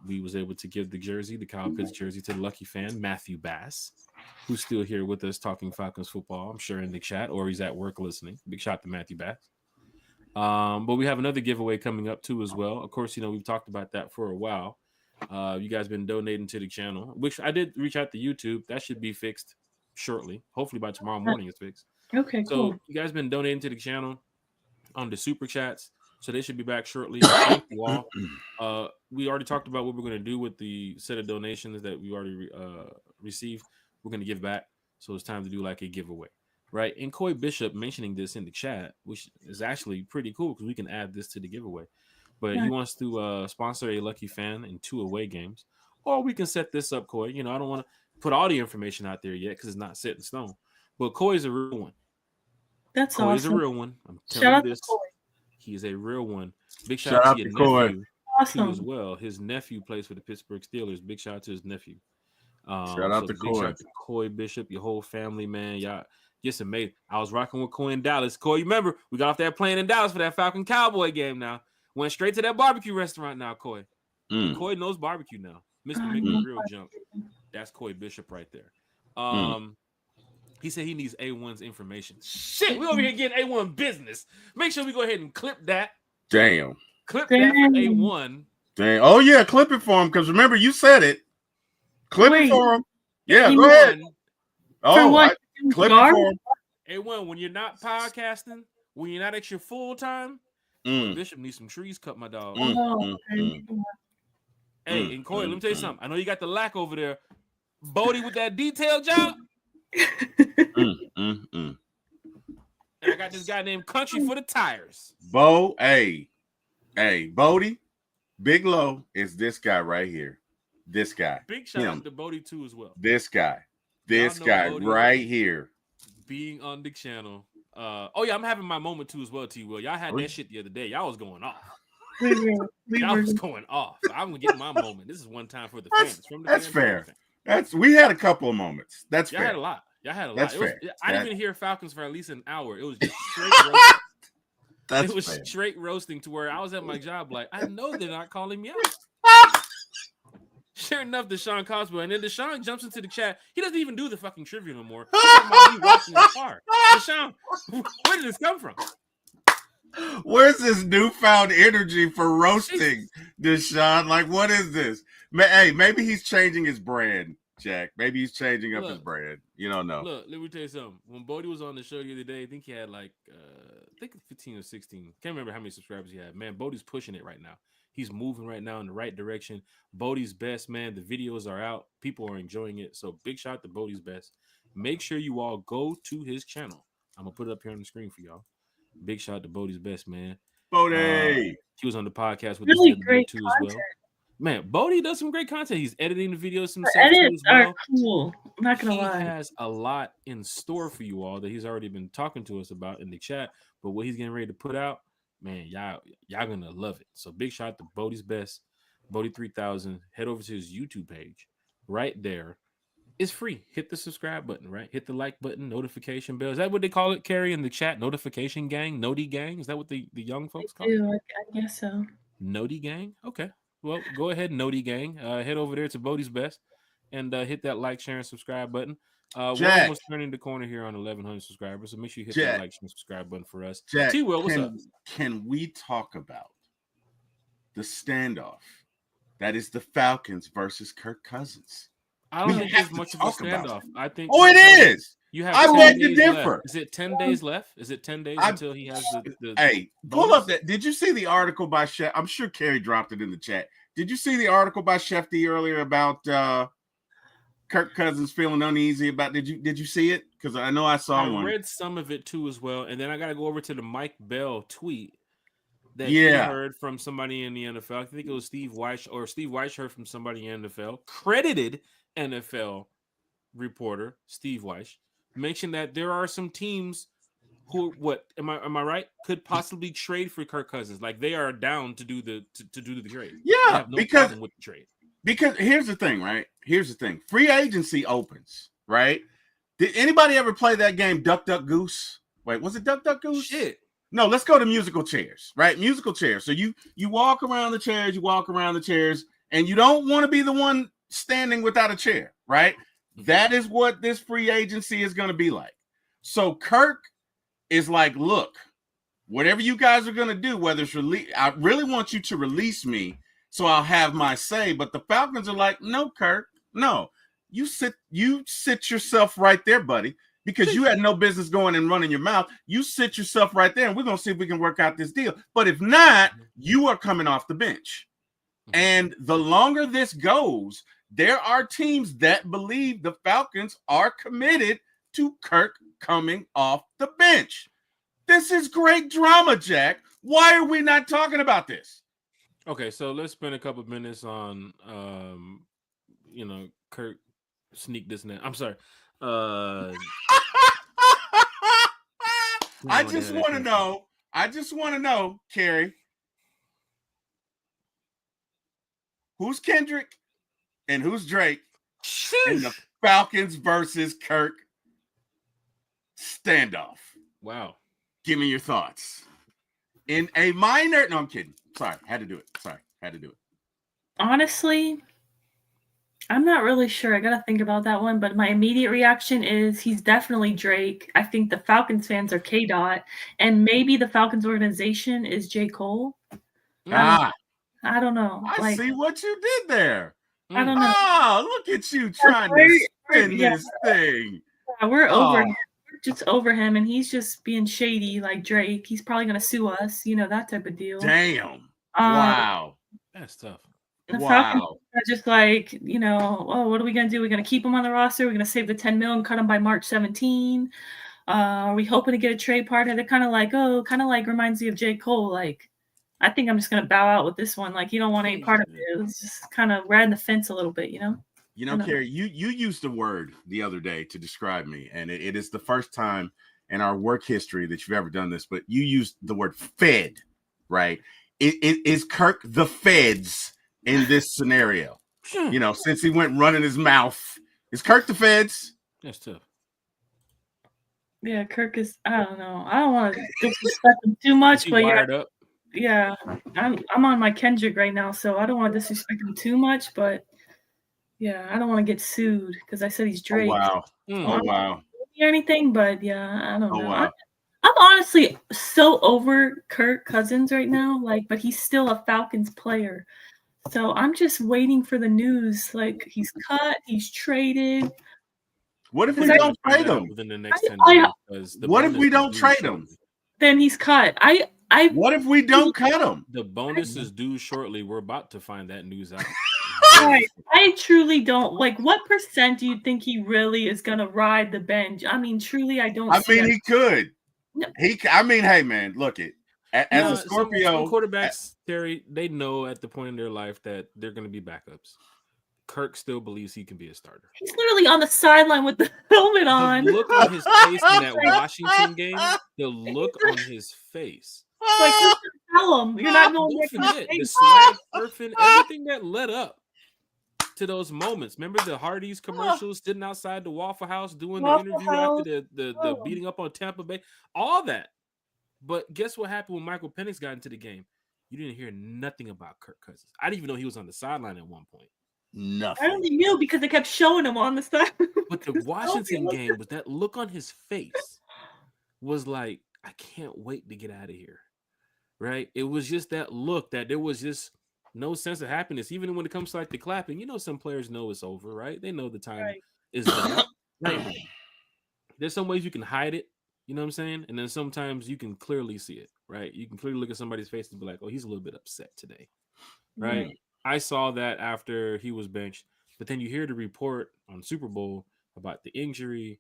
We was able to give the Kyle Pitts jersey, to the lucky fan, Matthew Bass, who's still here with us talking Falcons football, I'm sure in the chat, or he's at work listening. Big shout to Matthew Bass. But we have another giveaway coming up too as well. Of course, we've talked about that for a while. You guys been donating to the channel, which I did reach out to YouTube. That should be fixed shortly. Hopefully by tomorrow morning it's fixed. Okay, cool. So you guys been donating to the channel on the super chats. So they should be back shortly. Thank you all. We already talked about what we're going to do with the set of donations that we already received. We're going to give back. So it's time to do like a giveaway. Right. And Coy Bishop mentioning this in the chat, which is actually pretty cool because we can add this to the giveaway. But he wants to sponsor a lucky fan in 2 away games. Or we can set this up, Coy. I don't want to put all the information out there yet because it's not set in stone. But Coy is a real one. That's Coy awesome. is a real one. I'm telling you this. He is a real one. Big shout out to your nephew too, as well. His nephew plays for the Pittsburgh Steelers. Big shout out to his nephew. Shout out to Coy. Shout out to Coy Bishop, your whole family, man. Y'all Just amazing. I was rocking with Coy in Dallas. Coy, you remember we got off that plane in Dallas for that Falcon Cowboy game. Now went straight to that barbecue restaurant. Now Coy, Coy knows barbecue now. Mr. Make the Grill jump. That's Coy Bishop right there. He said he needs A1's information. Shit, we over here getting A1 business. Make sure we go ahead and clip that. Damn. Clip that for A1. Dang. Oh yeah, clip it for him because remember you said it. Clip it for him. Yeah, go ahead. Oh, clip it for him. A1, when you're not podcasting, when you're not at your full time, Bishop needs some trees cut, my dog. Hey, and Coy, let me tell you something. I know you got the lack over there. Bodie with that detail job. And I got this guy named Country for the tires. Hey, Bodie, Big Low is this guy right here. This guy. Big shout out to Bodie too as well. This guy right here. Being on the channel. Oh yeah, I'm having my moment too as well, T. Will. Y'all had that shit the other day. Y'all was going off. Y'all was going off. So I'm gonna get my moment. This is one time for the fans. That's fair. We had a couple of moments. That's fair. Y'all had a lot. That's fair. I didn't even hear Falcons for at least an hour. It was just straight roasting. It was straight roasting to where I was at my job like, I know they're not calling me out. Sure enough, Deshaun Coswell, and then Deshaun jumps into the chat. He doesn't even do the fucking trivia no more. He's talking about me watching his car. Deshaun, where did this come from? Where's this newfound energy for roasting, Deshaun? Like, what is this? Hey, maybe he's changing his brand, Jack. Maybe he's changing up his brand. You don't know. Look, let me tell you something. When Bodie was on the show the other day, I think he had like, 15 or 16. Can't remember how many subscribers he had. Man, Bodie's pushing it right now. He's moving right now in the right direction. Bodie's best, man. The videos are out. People are enjoying it. So big shout out to Bodie's best. Make sure you all go to his channel. I'm going to put it up here on the screen for y'all. Big shout out to Bodie's best, man. Bodie. He was on the podcast with really us great too content. as well. Man, Bodie does some great content. He's editing the videos himself. The edits as well. are cool. I'm not going to lie. He has a lot in store for you all that he's already been talking to us about in the chat. But what he's getting ready to put out, man, y'all gonna love it. So big shout out to Bodie's best, Bodie 3000. Head over to his YouTube page. Right there. It's free. Hit the subscribe button, right? Hit the like button, notification bell. Is that what they call it, Carrie, in the chat? Notification gang? Noti gang? Is that what the young folks call it? I guess so. Noti gang? Okay. Well, go ahead, Noti gang. Head over there to Bodie's best and hit that like, share, and subscribe button. We're almost turning the corner here on 1,100 subscribers, so make sure you hit that like, share, and subscribe button for us. Jack, T-Will, what's up? Can we talk about the standoff that is the Falcons versus Kirk Cousins? I don't think there's much of a standoff. I think. Oh, it is. You have. I beg to differ. Left. Is it 10 days left? Is it 10 days until he has the Hey, pull up that. Did you see the article by Chef? I'm sure Carrie dropped it in the chat. Did you see the article by Shefty earlier about Kirk Cousins feeling uneasy about? Did you see it? Because I know I saw one. I read some of it too as well, and then I got to go over to the Mike Bell tweet that he heard from somebody in the NFL. I think it was Steve Weiss, or Steve Weiss heard from somebody in the NFL. Credited NFL reporter Steve Weiss mentioned that there are some teams who, am I right, could possibly trade for Kirk Cousins. Like they are down to do the trade. Yeah, because with the trade. Because here's the thing, right? Here's the thing. Free agency opens, right? Did anybody ever play that game Duck Duck Goose? Wait, was it Duck Duck Goose? Shit. No, let's go to musical chairs, right? Musical chairs. So you walk around the chairs, and you don't want to be the one standing without a chair, right? Mm-hmm. That is what this free agency is going to be like. So Kirk is like, look, whatever you guys are going to do, whether it's I really want you to release me so I'll have my say. But the Falcons are like, no, Kirk, no. You sit yourself right there, buddy, because you had no business going and running your mouth. You sit yourself right there, and we're going to see if we can work out this deal. But if not, you are coming off the bench. And the longer this goes, there are teams that believe the Falcons are committed to Kirk coming off the bench. This is great drama, Jack. Why are we not talking about this? Okay, so let's spend a couple of minutes on, Kirk sneak this and that. I'm sorry. I just want to know, Carrie, who's Kendrick and who's Drake in the Falcons versus Kirk standoff. Wow. Give me your thoughts. In a minor, no, I'm kidding. Sorry, had to do it. Honestly, I'm not really sure. I gotta think about that one, but my immediate reaction is he's definitely Drake. I think the Falcons fans are K-Dot, and maybe the Falcons organization is J. Cole. I don't know. I see what you did there. I don't know. Oh, look at you trying to spin this thing. Yeah, we're over him. We're just over him, and he's just being shady like Drake. He's probably gonna sue us, that type of deal. Damn. Wow. That's tough. The Falcons are just like, what are we going to do? We're going to keep him on the roster. We're going to save the $10 million and cut him by March 17. Are we hoping to get a trade partner? They're kind of like, reminds me of J. Cole. Like, I think I'm just going to bow out with this one. Like, you don't want any part of it. It's just kind of riding the fence a little bit, Carrie, you used a word the other day to describe me, and it is the first time in our work history that you've ever done this, but you used the word fed, right? Is Kirk the feds in this scenario? Since he went running his mouth, is Kirk the feds? That's tough. Yeah, Kirk is. I don't know. I don't want to disrespect him too much, but yeah, I'm on my Kendrick right now, so I don't want to disrespect him too much, but yeah, I don't want to get sued because I said he's Drake. Oh wow. Or anything, but yeah, I don't know. Wow. I'm honestly so over Kirk Cousins right now, but he's still a Falcons player. So I'm just waiting for the news. Like, he's cut, he's traded. What if we don't trade him within the next 10 days? What if we don't trade him? Then he's cut. What if we don't cut him? The bonus is due shortly. We're about to find that news out. I truly don't. Like, what percent do you think he really is going to ride the bench? I mean, truly, I don't. He could. No. Hey, man, look it. As a Scorpio, some quarterbacks, Terry, they know at the point in their life that they're going to be backups. Kirk still believes he can be a starter. He's literally on the sideline with the helmet on. The look on his face in that Washington game, the look on his face. Like, tell him you're not going to forget the slide surfing, everything that led up to those moments. Remember the Hardee's commercials sitting outside the Waffle House doing the interview after the beating up on Tampa Bay? All that. But guess what happened when Michael Penix got into the game? You didn't hear nothing about Kirk Cousins. I didn't even know he was on the sideline at one point. Nothing. I only knew because they kept showing him on the side. But the Washington game, with that look on his face, was like, I can't wait to get out of here. Right? It was just that look that there was just no sense of happiness. Even when it comes to the clapping, some players know it's over, right? They know the time is done. Right? There's some ways you can hide it. You know what I'm saying? And then sometimes you can clearly see it, right? You can clearly look at somebody's face and be like, oh, he's a little bit upset today, right? I saw that after he was benched. But then you hear the report on Super Bowl about the injury.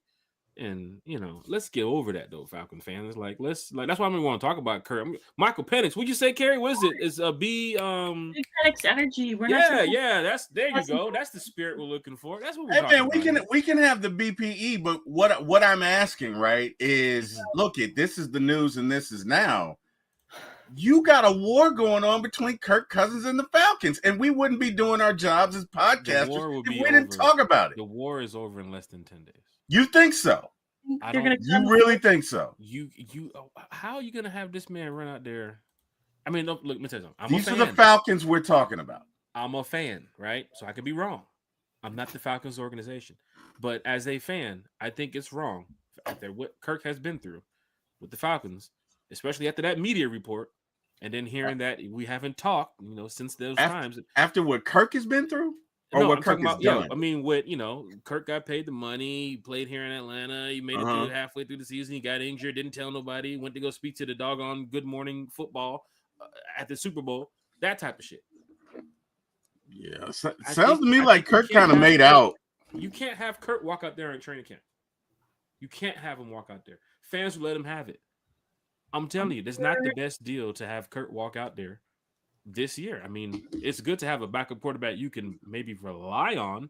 And, let's get over that, though, Falcon fans. That's why I'm going to want to talk about Kirk. Michael Penix. What'd you say, Carrie? What is it? It's a B. Penix energy. There you go. That's the spirit we're looking for. That's what we're talking about. We can have the BPE, but what I'm asking, right, is look, this is the news and this is now. You got a war going on between Kirk Cousins and the Falcons, and we wouldn't be doing our jobs as podcasters if we didn't talk about it. The war is over in less than 10 days. You think so? You really think so? How are you gonna have this man run out there? I mean, look, let me tell you something. These are the Falcons we're talking about. I'm a fan, right? So I could be wrong. I'm not the Falcons organization, but as a fan, I think it's wrong after what Kirk has been through with the Falcons, especially after that media report, and then hearing that we haven't talked, since those times. After what Kirk has been through. Or what Kirk has done. I mean, Kirk got paid the money, he played here in Atlanta, he made it through halfway through the season, he got injured, didn't tell nobody, went to go speak to the doggone Good Morning Football at the Super Bowl, that type of shit. Yeah, sounds to me like Kirk kind of made out. You can't have Kirk walk out there in training camp. You can't have him walk out there. Fans will let him have it. I'm telling you, that's not the best deal to have Kirk walk out there this year. I mean, it's good to have a backup quarterback you can maybe rely on,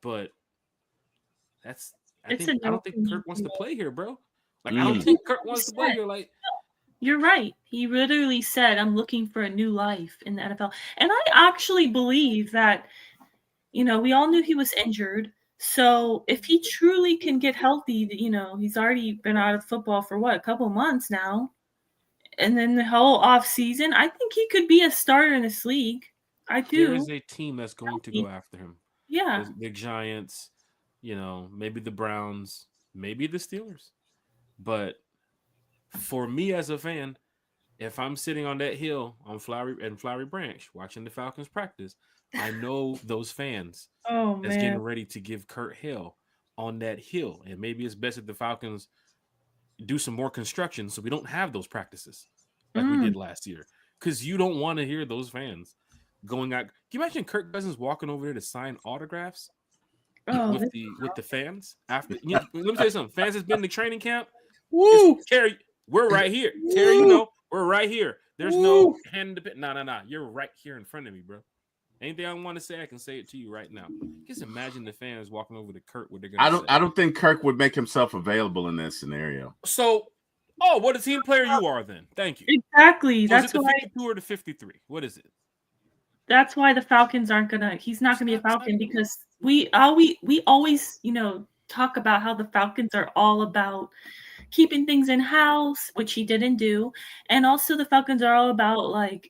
but I don't think Kirk wants to play here, bro. I don't think Kirk wants to play here. You're right. He literally said, I'm looking for a new life in the NFL. And I actually believe that, we all knew he was injured. So if he truly can get healthy, he's already been out of football for a couple months now. And then the whole off season, I think he could be a starter in this league. I do. There is a team that's going to go after him. Yeah. The Giants, maybe the Browns, maybe the Steelers. But for me as a fan, if I'm sitting on that hill on Flowery Branch watching the Falcons practice, I know those fans that's getting ready to give Kurt hell on that hill. And maybe it's best that the Falcons do some more construction so we don't have those practices like we did last year. Because you don't want to hear those fans going out. Can you imagine Kirk Cousins walking over there to sign autographs with the fans? After let me tell you something. Fans has been in the training camp. Woo! Terry, we're right here. Terry, we're right here. There's no hand in the pit. No. You're right here in front of me, bro. Anything I want to say, I can say it to you right now. Just imagine the fans walking over to Kurt. What they're gonna say. I don't think Kirk would make himself available in this scenario. So, what a team player you are then. Thank you. Exactly. So that's the 52 or the 53. What is it? That's why the Falcons he's not gonna be a Falcon, because we always, talk about how the Falcons are all about keeping things in house, which he didn't do. And also the Falcons are all about a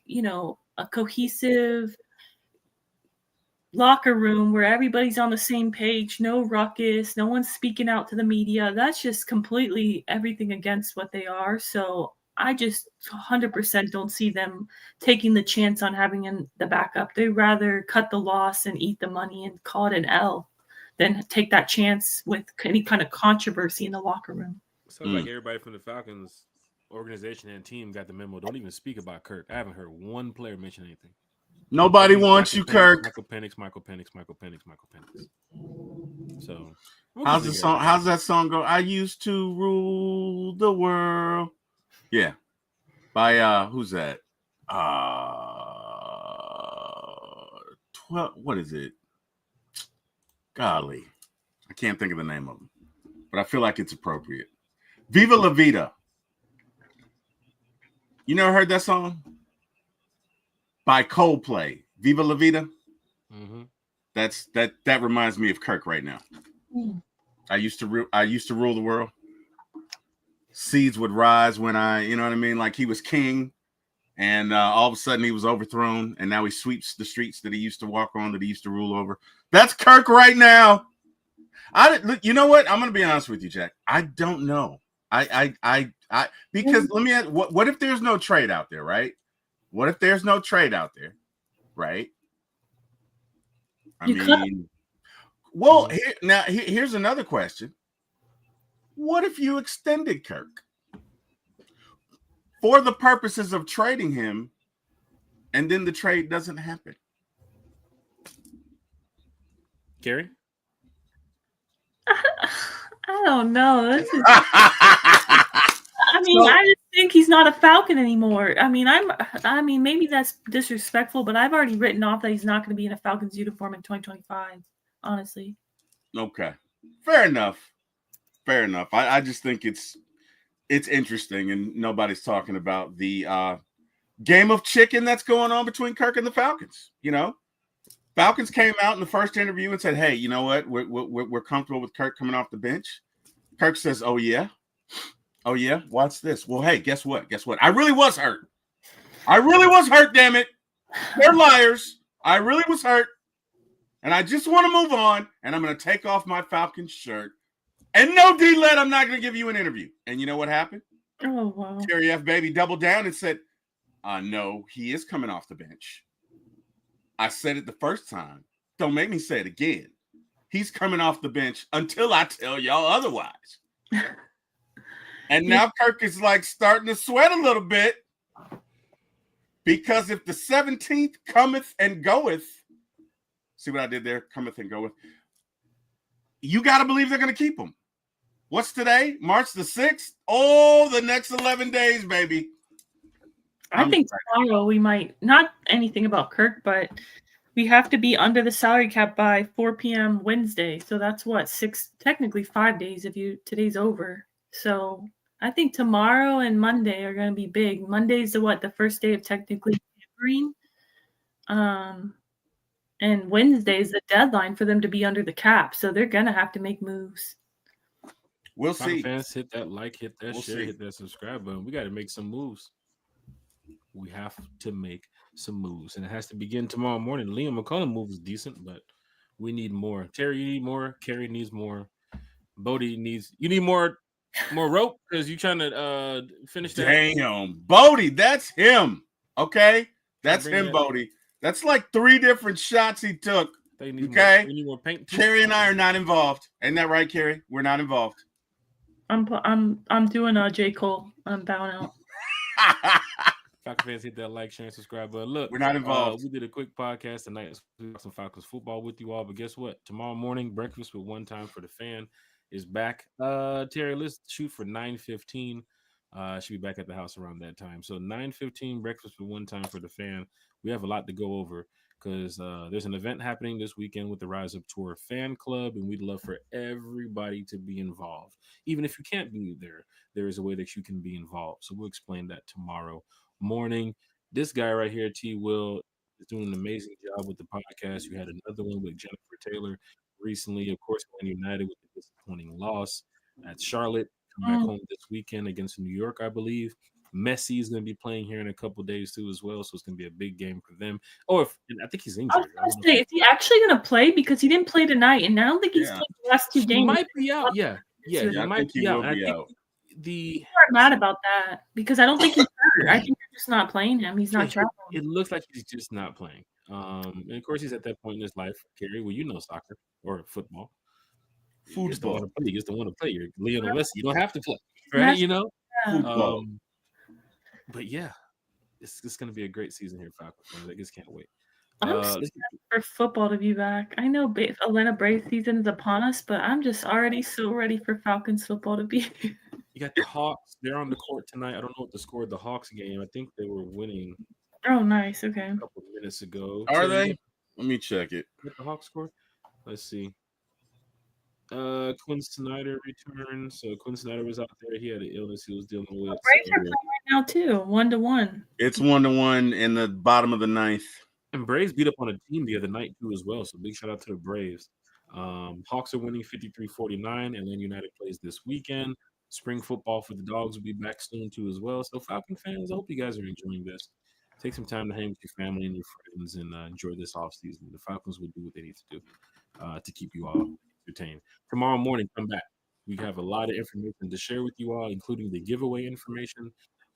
cohesive locker room where everybody's on the same page, no ruckus, no one's speaking out to the media. That's just completely everything against what they are. So I just 100% don't see them taking the chance on having the backup. They'd rather cut the loss and eat the money and call it an L than take that chance with any kind of controversy in the locker room. Sounds like everybody from the Falcons organization and team got the memo. Don't even speak about Kirk. I haven't heard one player mention anything. Nobody wants you, Kirk. Michael Penix. So, how's the song? How's that song go? I used to rule the world. Yeah, by who's that? 12. What is it? Golly, I can't think of the name of them, but I feel like it's appropriate. Viva La Vida. You never heard that song? By Coldplay, Viva La Vida. Mm-hmm. That reminds me of Kirk right now. I used to rule the world. Seeds would rise when you know what I mean? Like he was king, and all of a sudden he was overthrown, and now he sweeps the streets that he used to walk on, that he used to rule over. That's Kirk right now. You know what? I'm gonna be honest with you, Jack. I don't know. Because let me ask, what if there's no trade out there, right? What if there's no trade out there, right? Here's another question. What if you extended Kirk for the purposes of trading him, and then the trade doesn't happen? Gary? I don't know. I just think he's not a Falcon anymore. Maybe that's disrespectful, but I've already written off that he's not going to be in a Falcons uniform in 2025, honestly. Okay. Fair enough. I just think it's interesting, and nobody's talking about the game of chicken that's going on between Kirk and the Falcons. Falcons came out in the first interview and said, hey, you know what? We're comfortable with Kirk coming off the bench. Kirk says, oh, yeah? Watch this. Well, hey, guess what? I really was hurt. Damn it. They're liars. I really was hurt. And I just want to move on. And I'm going to take off my Falcons shirt. And no, D-Led, I'm not going to give you an interview. And you know what happened? Oh, wow. Terry F. Baby doubled down and said, no, he is coming off the bench. I said it the first time. Don't make me say it again. He's coming off the bench until I tell y'all otherwise. And now Kirk is like starting to sweat a little bit, because if the 17th cometh and goeth, see what I did there? Cometh and goeth. You got to believe they're going to keep him. What's today? March the 6th? Oh, the next 11 days, baby. I think tomorrow we might, not anything about Kirk, but we have to be under the salary cap by 4 p.m. Wednesday. So that's technically 5 days today's over. So I think tomorrow and Monday are going to be big. Monday's the first day of technically tampering. and Wednesday is the deadline for them to be under the cap. So they're gonna have to make moves. We'll Falcon see. fans, hit that like, hit that We'll share, see. hit that subscribe button. We got to make some moves. We have to make some moves, and it has to begin tomorrow morning. Liam McCollum move is decent, but we need more. Terry, you need more. Kerry needs more. Bodie needs. You need more rope because you trying to finish that. Damn, Bodie, that's him. Okay, that's bring him, that- Bodie. That's like 3 different shots he took. They need Okay. more, we need more paint. Too. Kerry and I are not involved. Ain't that right, Kerry? We're not involved. I'm doing a J. Cole. I'm bowing out. Falcon fans, hit that like, share, and subscribe button. Look, We're not involved. We did a quick podcast tonight. We got some Falcons football with you all, but guess what? Tomorrow morning, breakfast with One Time for the Fan is back. Terry, let's shoot for 9:15. Should be back at the house around that time. So 9:15, breakfast with One Time for the Fan. We have a lot to go over because there's an event happening this weekend with the Rise Up Tour fan club, and we'd love for everybody to be involved. Even if you can't be there, there is a way that you can be involved. So we'll explain that tomorrow morning. This guy right here, T. Will, is doing an amazing job with the podcast. You had another one with Jennifer Taylor recently. Of course, Man United with the disappointing loss at Charlotte. Come back home this weekend against New York, I believe. Messi is going to be playing here in a couple days too, as well. So it's going to be a big game for them. Oh, I think he's injured. I was going to say, is he actually going to play? Because he didn't play tonight, and I don't think he's played the last 2 games. He might be out. Yeah, he I might think he be will out. be out. People are mad about that because I don't think he's hurt. I think they're just not playing him. He's not traveling. It looks like he's just not playing. And of course, he's at that point in his life, Kerry. Well, you know soccer or football. You just don't want to play. You just don't want to play. You're Lionel Messi. You don't have to play, right? You know. Football. But yeah, it's going to be a great season here, Falcons fans. I just can't wait. I'm excited for football to be back. I know Atlanta Braves season is upon us, but I'm just already so ready for Falcons football to be here. You got the Hawks. They're on the court tonight. I don't know what the score of the Hawks game. I think they were winning. Oh, nice. Okay. A couple of minutes ago. Are they? Let me check it. What the Hawks score? Let's see. Quinn Snyder returned. So Quinn Snyder was out there. He had an illness he was dealing with. Braves are playing right now too, 1-1. It's 1-1 in the bottom of the 9th. And Braves beat up on a team the other night too as well. So big shout out to the Braves. Hawks are winning 53-49. Atlanta United plays this weekend. Spring football for the Dogs will be back soon too as well. So Falcon fans, I hope you guys are enjoying this. Take some time to hang with your family and your friends and enjoy this offseason. The Falcons will do what they need to do to keep you all entertained. Tomorrow morning, come back. We have a lot of information to share with you all, including the giveaway information.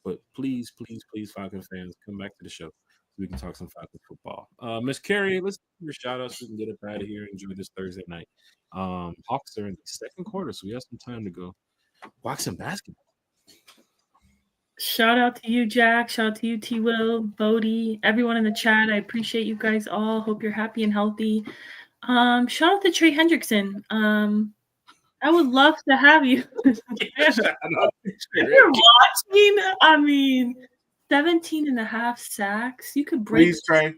But please, please, please, Falcon fans, come back to the show so we can talk some Falcon football. Miss Carrie, let's give your shout outs so we can get up out of here and enjoy this Thursday night. Hawks are in the second quarter, so we have some time to go watch some basketball. Shout out to you, Jack. Shout out to you, T. Will, Bodie, everyone in the chat. I appreciate you guys all. Hope you're happy and healthy. Shout out to Trey Hendrickson. I would love to have you. If you're watching, I mean, 17 and a half sacks. You could break. Please, Trey.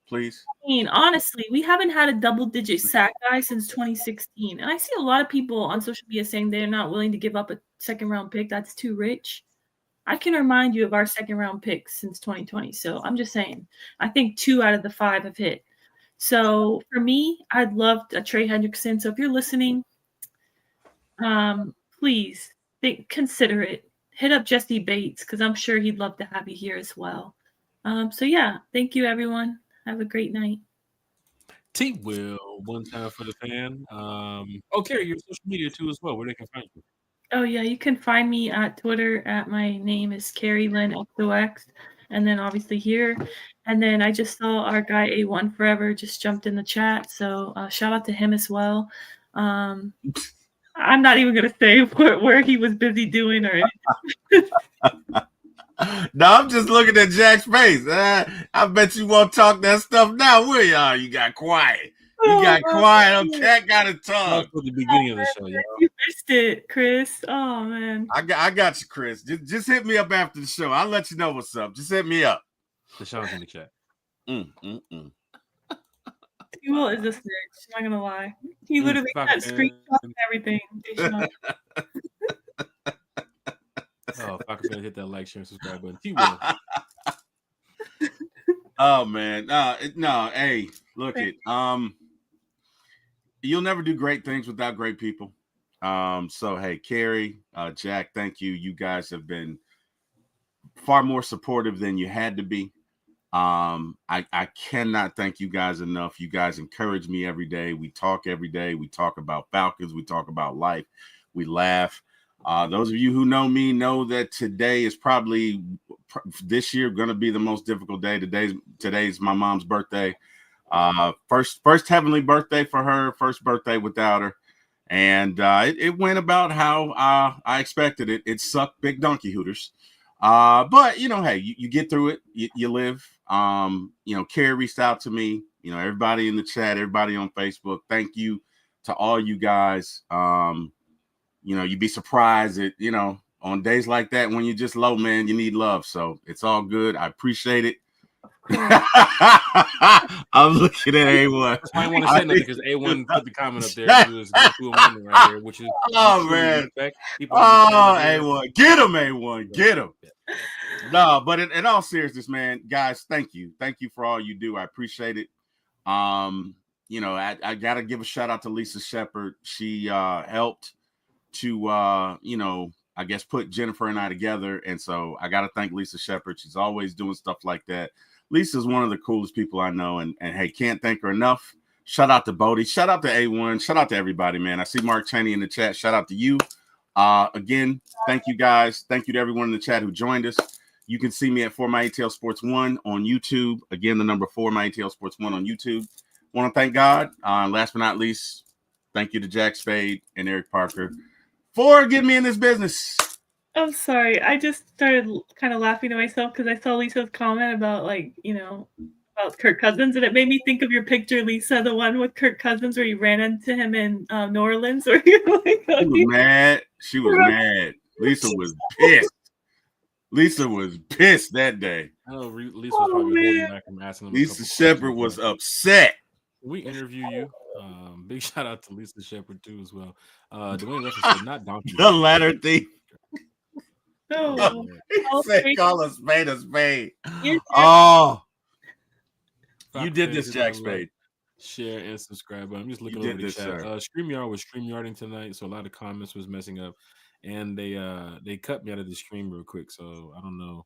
Please. I mean, honestly, we haven't had a double-digit sack guy since 2016. And I see a lot of people on social media saying they're not willing to give up a second-round pick. That's too rich. I can remind you of our second-round picks since 2020. So I'm just saying, I think 2 out of the 5 have hit. So for me, I'd love a Trey Hendrickson. So if you're listening, please consider it. Hit up Jesse Bates because I'm sure he'd love to have you here as well. So yeah, thank you, everyone. Have a great night. T. Will, One Time for the Fan. Kerry, your social media too as well, where they can find you. Oh yeah, you can find me at Twitter at my name is Carrie Lynn XOX, and then obviously here. And then I just saw our guy A1 Forever just jumped in the chat, so shout out to him as well. I'm not even gonna say where he was busy doing or anything. No, I'm just looking at Jack's face. I bet you won't talk that stuff now, will you? You got quiet. You got quiet. Oh, Cat got to talk. At the beginning of the show, y'all. You missed it, Chris. Oh man. I got you, Chris. Just hit me up after the show. I'll let you know what's up. Just hit me up. The show's in the chat. He will is a snitch. I'm not gonna lie. He literally got screenshots and everything. Oh, Falcons gonna hit that like, share, and subscribe button. T. Will. Oh man, no, hey, Look it. You'll never do great things without great people. So hey, Carrie, Jack, thank you. You guys have been far more supportive than you had to be. I cannot thank you guys enough. You guys encourage me every day. We talk every day. We talk about Falcons. We talk about life. We laugh. Those of you who know me know that today is probably this year going to be the most difficult day. Today's my mom's birthday. First heavenly birthday for her. First birthday without her. And it went about how I expected it. It sucked big donkey hooters. But you know, hey, you get through it. You live. Carrie reached out to me. Everybody in the chat, everybody on Facebook. Thank you to all you guys. You'd be surprised that on days like that when you're just low, man, you need love. So it's all good. I appreciate it. I'm looking at A1. I want to say nothing because A1 put the comment up there. He was going through a moment right there, which is man. People A1, get him, A1, get him. No, but in all seriousness, man, guys, thank you for all you do. I appreciate it. I gotta give a shout out to Lisa Shepard. She helped to I guess put Jennifer and I together, and so I gotta thank Lisa Shepard. She's always doing stuff like that. Lisa's one of the coolest people I know, and hey, can't thank her enough. Shout out to Bodie. Shout out to A1. Shout out to everybody, man. I see Mark Cheney in the chat. Shout out to you. Again, thank you guys. Thank you to everyone in the chat who joined us. You can see me at 4 My ATL Sports 1 on YouTube. Again, the number 4 My ATL Sports 1 on YouTube. Want to thank God. Last but not least, thank you to Jack Spade and Eric Parker for getting me in this business. I'm sorry. I just started kind of laughing to myself because I saw Lisa's comment about about Kirk Cousins, and it made me think of your picture, Lisa, the one with Kirk Cousins where you ran into him in New Orleans. Where you're like, she was mad. She was mad. Lisa was pissed. Lisa was pissed that day. I know Lisa was probably holding back from asking him. Lisa Shepard was upset. We interview you. Big shout out to Lisa Shepard too as well. Dwayne Russell said not donkey. The ladder thief. No. He said call a spade a spade. You did this, Jack Spade. Share and subscribe. I'm just looking over the chat. StreamYard was StreamYarding tonight, so a lot of comments was messing up, and they cut me out of the stream real quick. So I don't know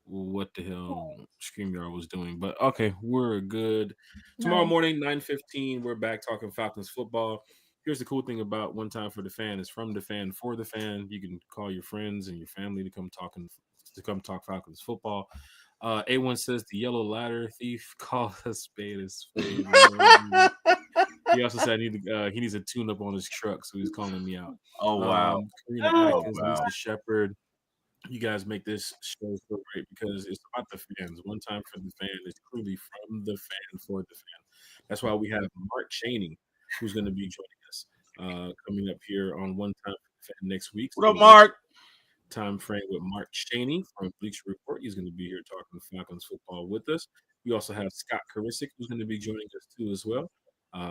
what the hell StreamYard was doing, but okay, we're good. Tomorrow morning, 9:15, we're back talking Falcons football. Here's the cool thing about One Time for the Fan is from the fan for the fan. You can call your friends and your family to come talk Falcons football. A1 says the yellow ladder thief call a spade a spade. He also said he needs a tune up on his truck, so he's calling me out. Oh wow. Karina Atkins, Lisa Shepard. You guys make this show so great because it's about the fans. One Time for the Fan is truly from the fan for the fan. That's why we have Mark Cheney, who's going to be joining us coming up here on One Time for the Fan next week. What up, Mark? Time frame with Mark Cheney from Bleacher Report. He's going to be here talking Falcons football with us. We also have Scott Karisic, who's going to be joining us too as well.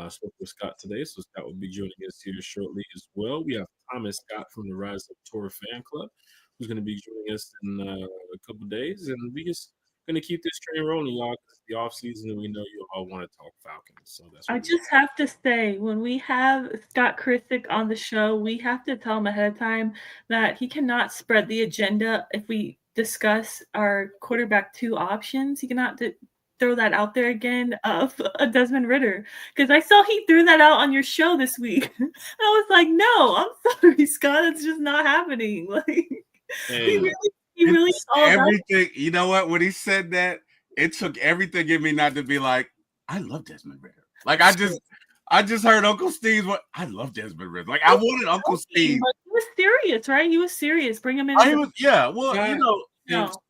Spoke with Scott today, so Scott will be joining us here shortly as well. We have Thomas Scott from the Rise Up Tour fan club, who's going to be joining us in a couple days, and we just going to keep this train rolling, y'all. Because the off season, and we know you all want to talk Falcons, so that's. I just have to say, when we have Scott Karisic on the show, we have to tell him ahead of time that he cannot spread the agenda if we discuss our quarterback 2 options. He cannot throw that out there again of Desmond Ridder, because I saw he threw that out on your show this week. I was like, no, I'm sorry, Scott, it's just not happening. Like, he really everything. You know what? When he said that, it took everything in me not to be like, I love Desmond Ridder. Like I just heard Uncle Steve's. I love Desmond Ridder. Like I wanted Uncle Steve. He was serious, right? He was serious. Bring him in.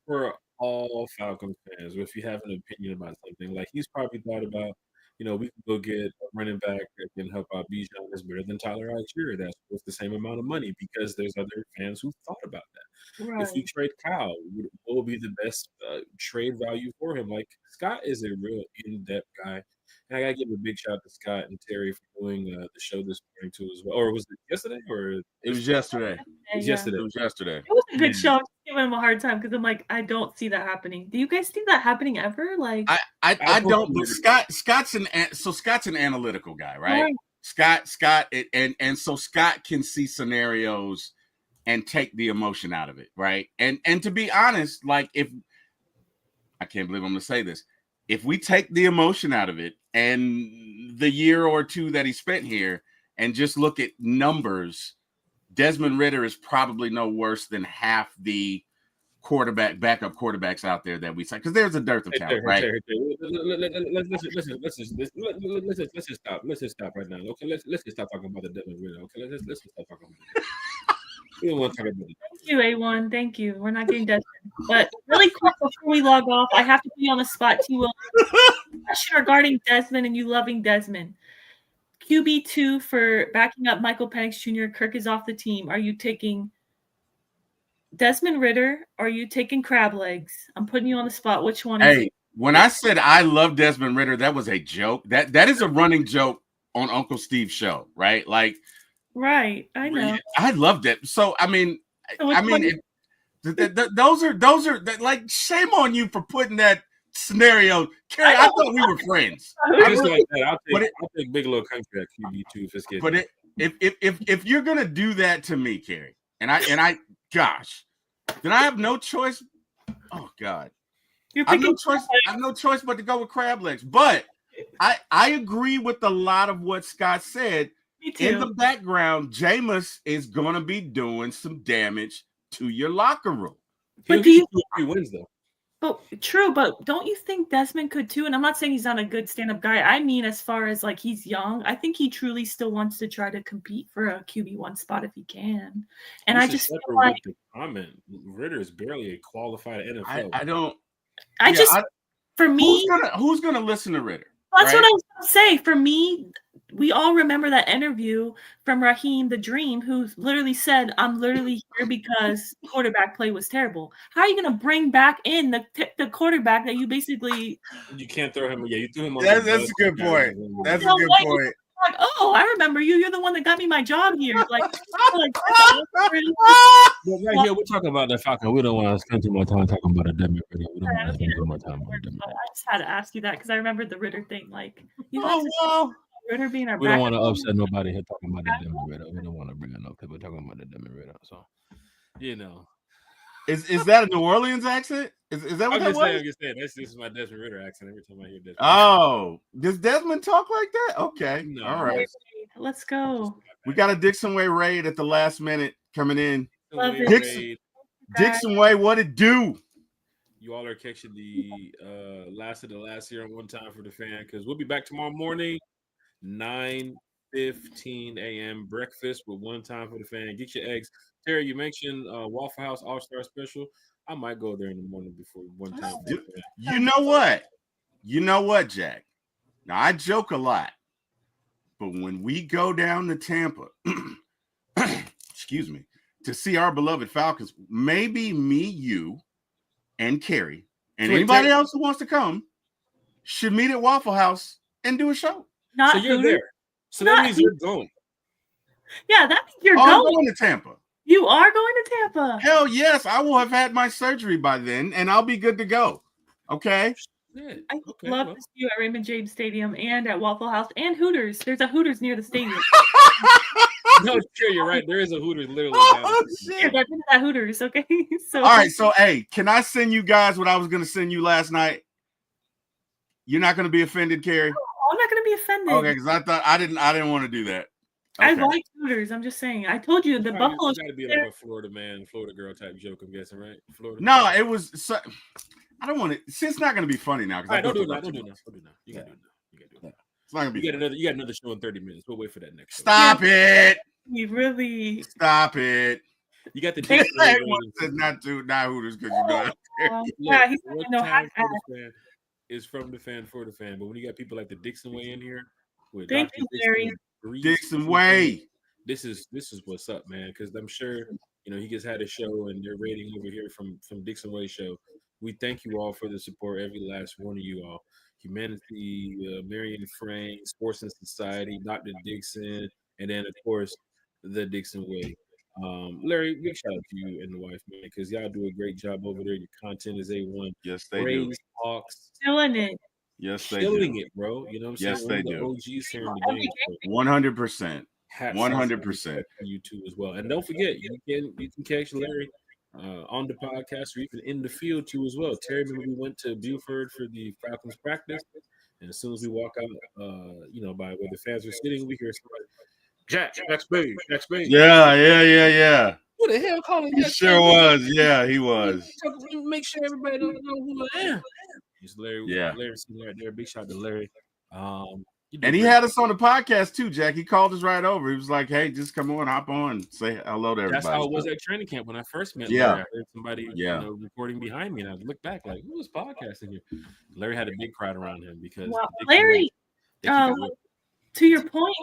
For all Falcons fans, if you have an opinion about something, like he's probably thought about, we can go get a running back that can help out Bijan is better than Tyler Algier. That's worth the same amount of money because there's other fans who thought about that. Right. If we trade Kyle, what will be the best trade value for him? Like Scott is a real in-depth guy. And I gotta give a big shout out to Scott and Terry for doing the show this morning too as well. Or was it yesterday? Or It was yesterday. It was yesterday. It was yesterday. It was a good Yeah. show. I'm just giving him a hard time because I'm like, I don't see that happening. Do you guys see that happening ever? Like, I don't. But Scott's an analytical guy, right? Scott, and so Scott can see scenarios and take the emotion out of it, right? And to be honest, like if I can't believe I'm going to say this, if we take the emotion out of it and the year or two that he spent here and just look at numbers, Desmond Ridder is probably no worse than half the backup quarterbacks out there that we say, because there's a dearth of talent, right? Let's just stop. Let's just stop right now. Okay, let's just stop talking about the Desmond Ridder. Okay, let's just stop talking about it. We don't want to talk about it. Thank you, A1. Thank you. We're not getting Desmond. But really quick before we log off, I have to be on the spot too. Question regarding Desmond and you loving Desmond. QB2 for backing up Michael Penix Jr. Kirk is off the team. Are you taking Desmond Ridder? Or are you taking crab legs? I'm putting you on the spot. Which one? Hey, when I said I love Desmond Ridder, that was a joke. That is a running joke on Uncle Steve's show, right? Like, right. I know. I loved it. So I mean, those are like, shame on you for putting that scenario. Kerry, I thought we were friends. Just like that, I'll take Bigelow Country at QB2 if it's getting. But if you're gonna do that to me, Kerry, and I gosh, then I have no choice. Oh God, I have no choice but to go with crab legs. But I agree with a lot of what Scott said. In the background, Jameis is gonna be doing some damage to your locker room. But do you 3 wins though? But true, but don't you think Desmond could too? And I'm not saying he's not a good stand-up guy. I mean, as far as like he's young, I think he truly still wants to try to compete for a QB1 spot if he can. And I just feel like the comment Ridder is barely a qualified NFL. For me, who's gonna listen to Ridder? That's right? What I was going to say. For me, we all remember that interview from Raheem the Dream, who literally said, "I'm literally here because quarterback play was terrible." How are you going to bring back in the quarterback that you basically? You can't throw him. Yeah, you threw him on. That's a good point. That's a good point. Like, oh, I remember you. You're the one that got me my job here. Like right here, we're talking about the Falcon. We don't want to spend too much time talking about a Desmond Ridder. We don't want to spend too much time on Desmond. I just had to ask you that because I remembered the Ridder thing. Like, Ridder being our. We don't want to upset nobody here talking about the Desmond Ridder. We don't want to bring it up because we're talking about the Desmond Ridder. So, you know. Is that a New Orleans accent? Is that what that was? I'm just saying. This is my Desmond Ridder accent every time I hear Desmond. Oh, does Desmond talk like that? Okay, no, all right. Let's go. We got a Dixon Way raid at the last minute coming in. Love Dixon Way, what it do? You all are catching the last of the last year on One Time for the Fan because we'll be back tomorrow morning, 9:15 a.m. breakfast with One Time for the Fan. Get your eggs. Terry, you mentioned Waffle House All-Star Special. I might go there in the morning before One Time for the Fan. You know what? You know what, Jack? Now, I joke a lot, but when we go down to Tampa, excuse me, to see our beloved Falcons, maybe me, you, and Kerry, and anybody else who wants to come should meet at Waffle House and do a show. So you're there. So that means you're going. Yeah, that means you're going. I'm going to Tampa. You are going to Tampa. Hell yes. I will have had my surgery by then, and I'll be good to go. Okay? I love to see you at Raymond James Stadium and at Waffle House and Hooters. There's a Hooters near the stadium. No, sure, you're right. There is a Hooters literally. Shit. I've been to that Hooters, okay? So all right, so hey, can I send you guys what I was going to send you last night? You're not going to be offended, Kerry? No, I'm not going to be offended. Okay, because I thought I didn't want to do that. Okay. I like Hooters. I'm just saying. I told you the Buffalo. It's got to be like a Florida man, Florida girl type joke. I'm guessing, right? Florida. No, it was. So, I don't want to. It's not going to be funny now. Right, don't do that. Don't do that. You got to do that. It's not going to be. You got another show in 30 minutes. We'll wait for that next. Stop it. You really. Stop it. You got the. Said not Hooters because you know. Yeah, he's is from the fan for the fan, but when you got people like the Dixon Way in here, with thank you, Larry. Dixon Way. This is what's up, man. Because I'm sure he just had a show and they're rating over here from Dixon Way show. We thank you all for the support, every last one of you all. Humanity, Marion Frank, Sports and Society, Dr. Dixon, and then of course the Dixon Way. Larry, big shout out to you and the wife, man, because y'all do a great job over there. Your content is A1. Yes, they do. Braves, Hawks, Killing it. Yes, they killing do. it, bro. You know what I'm Yes, saying? they One of the do. OGs here in the Every game. game. 100%. Hats 100%. off to you too as well. And don't forget, you can catch Larry on the podcast or even in the field too as well. Terry, remember we went to Buford for the Falcons practice, and as soon as we walk out, by where the fans are sitting, we hear somebody, Jack Spade. Yeah. Who the hell calling He Jack sure Spade? was. Yeah, he was. Make sure everybody don't know who I am. It's Larry. Yeah. Larry sitting right there. Big shout out to Larry. And he had us on the podcast too, Jack. He called us right over. He was like, "Hey, just come on, hop on, say hello to everybody." That's how it was at training camp when I first met Yeah. Larry. I heard somebody recording behind me, and I looked back like, who was podcasting here? Larry had a big crowd around him because Larry, they keep it real. to your point,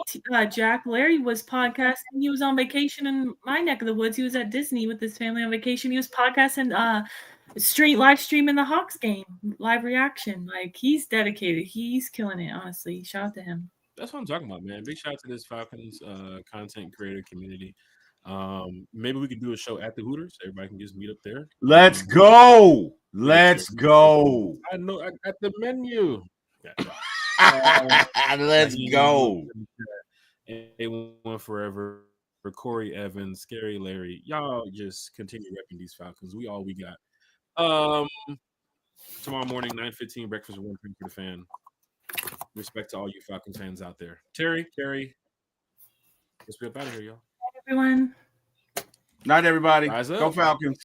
Jack, Larry was podcasting. He was on vacation in my neck of the woods. He was at Disney with his family on vacation. He was podcasting, live streaming the Hawks game, live reaction. Like, he's dedicated. He's killing it, honestly. Shout out to him. That's what I'm talking about, man. Big shout out to this Falcons content creator community. Maybe we could do a show at the Hooters. Everybody can just meet up there. Let's go. Let's go. I know at the menu. Let's go. A1 forever for Corey Evans, Scary Larry. Y'all just continue repping these Falcons. We got. Tomorrow morning, 9:15, breakfast with 1 for the fan. Respect to all you Falcons fans out there. Terry, let's be up out of here, y'all. Everyone. Night, everybody. Rise up. Go Falcons.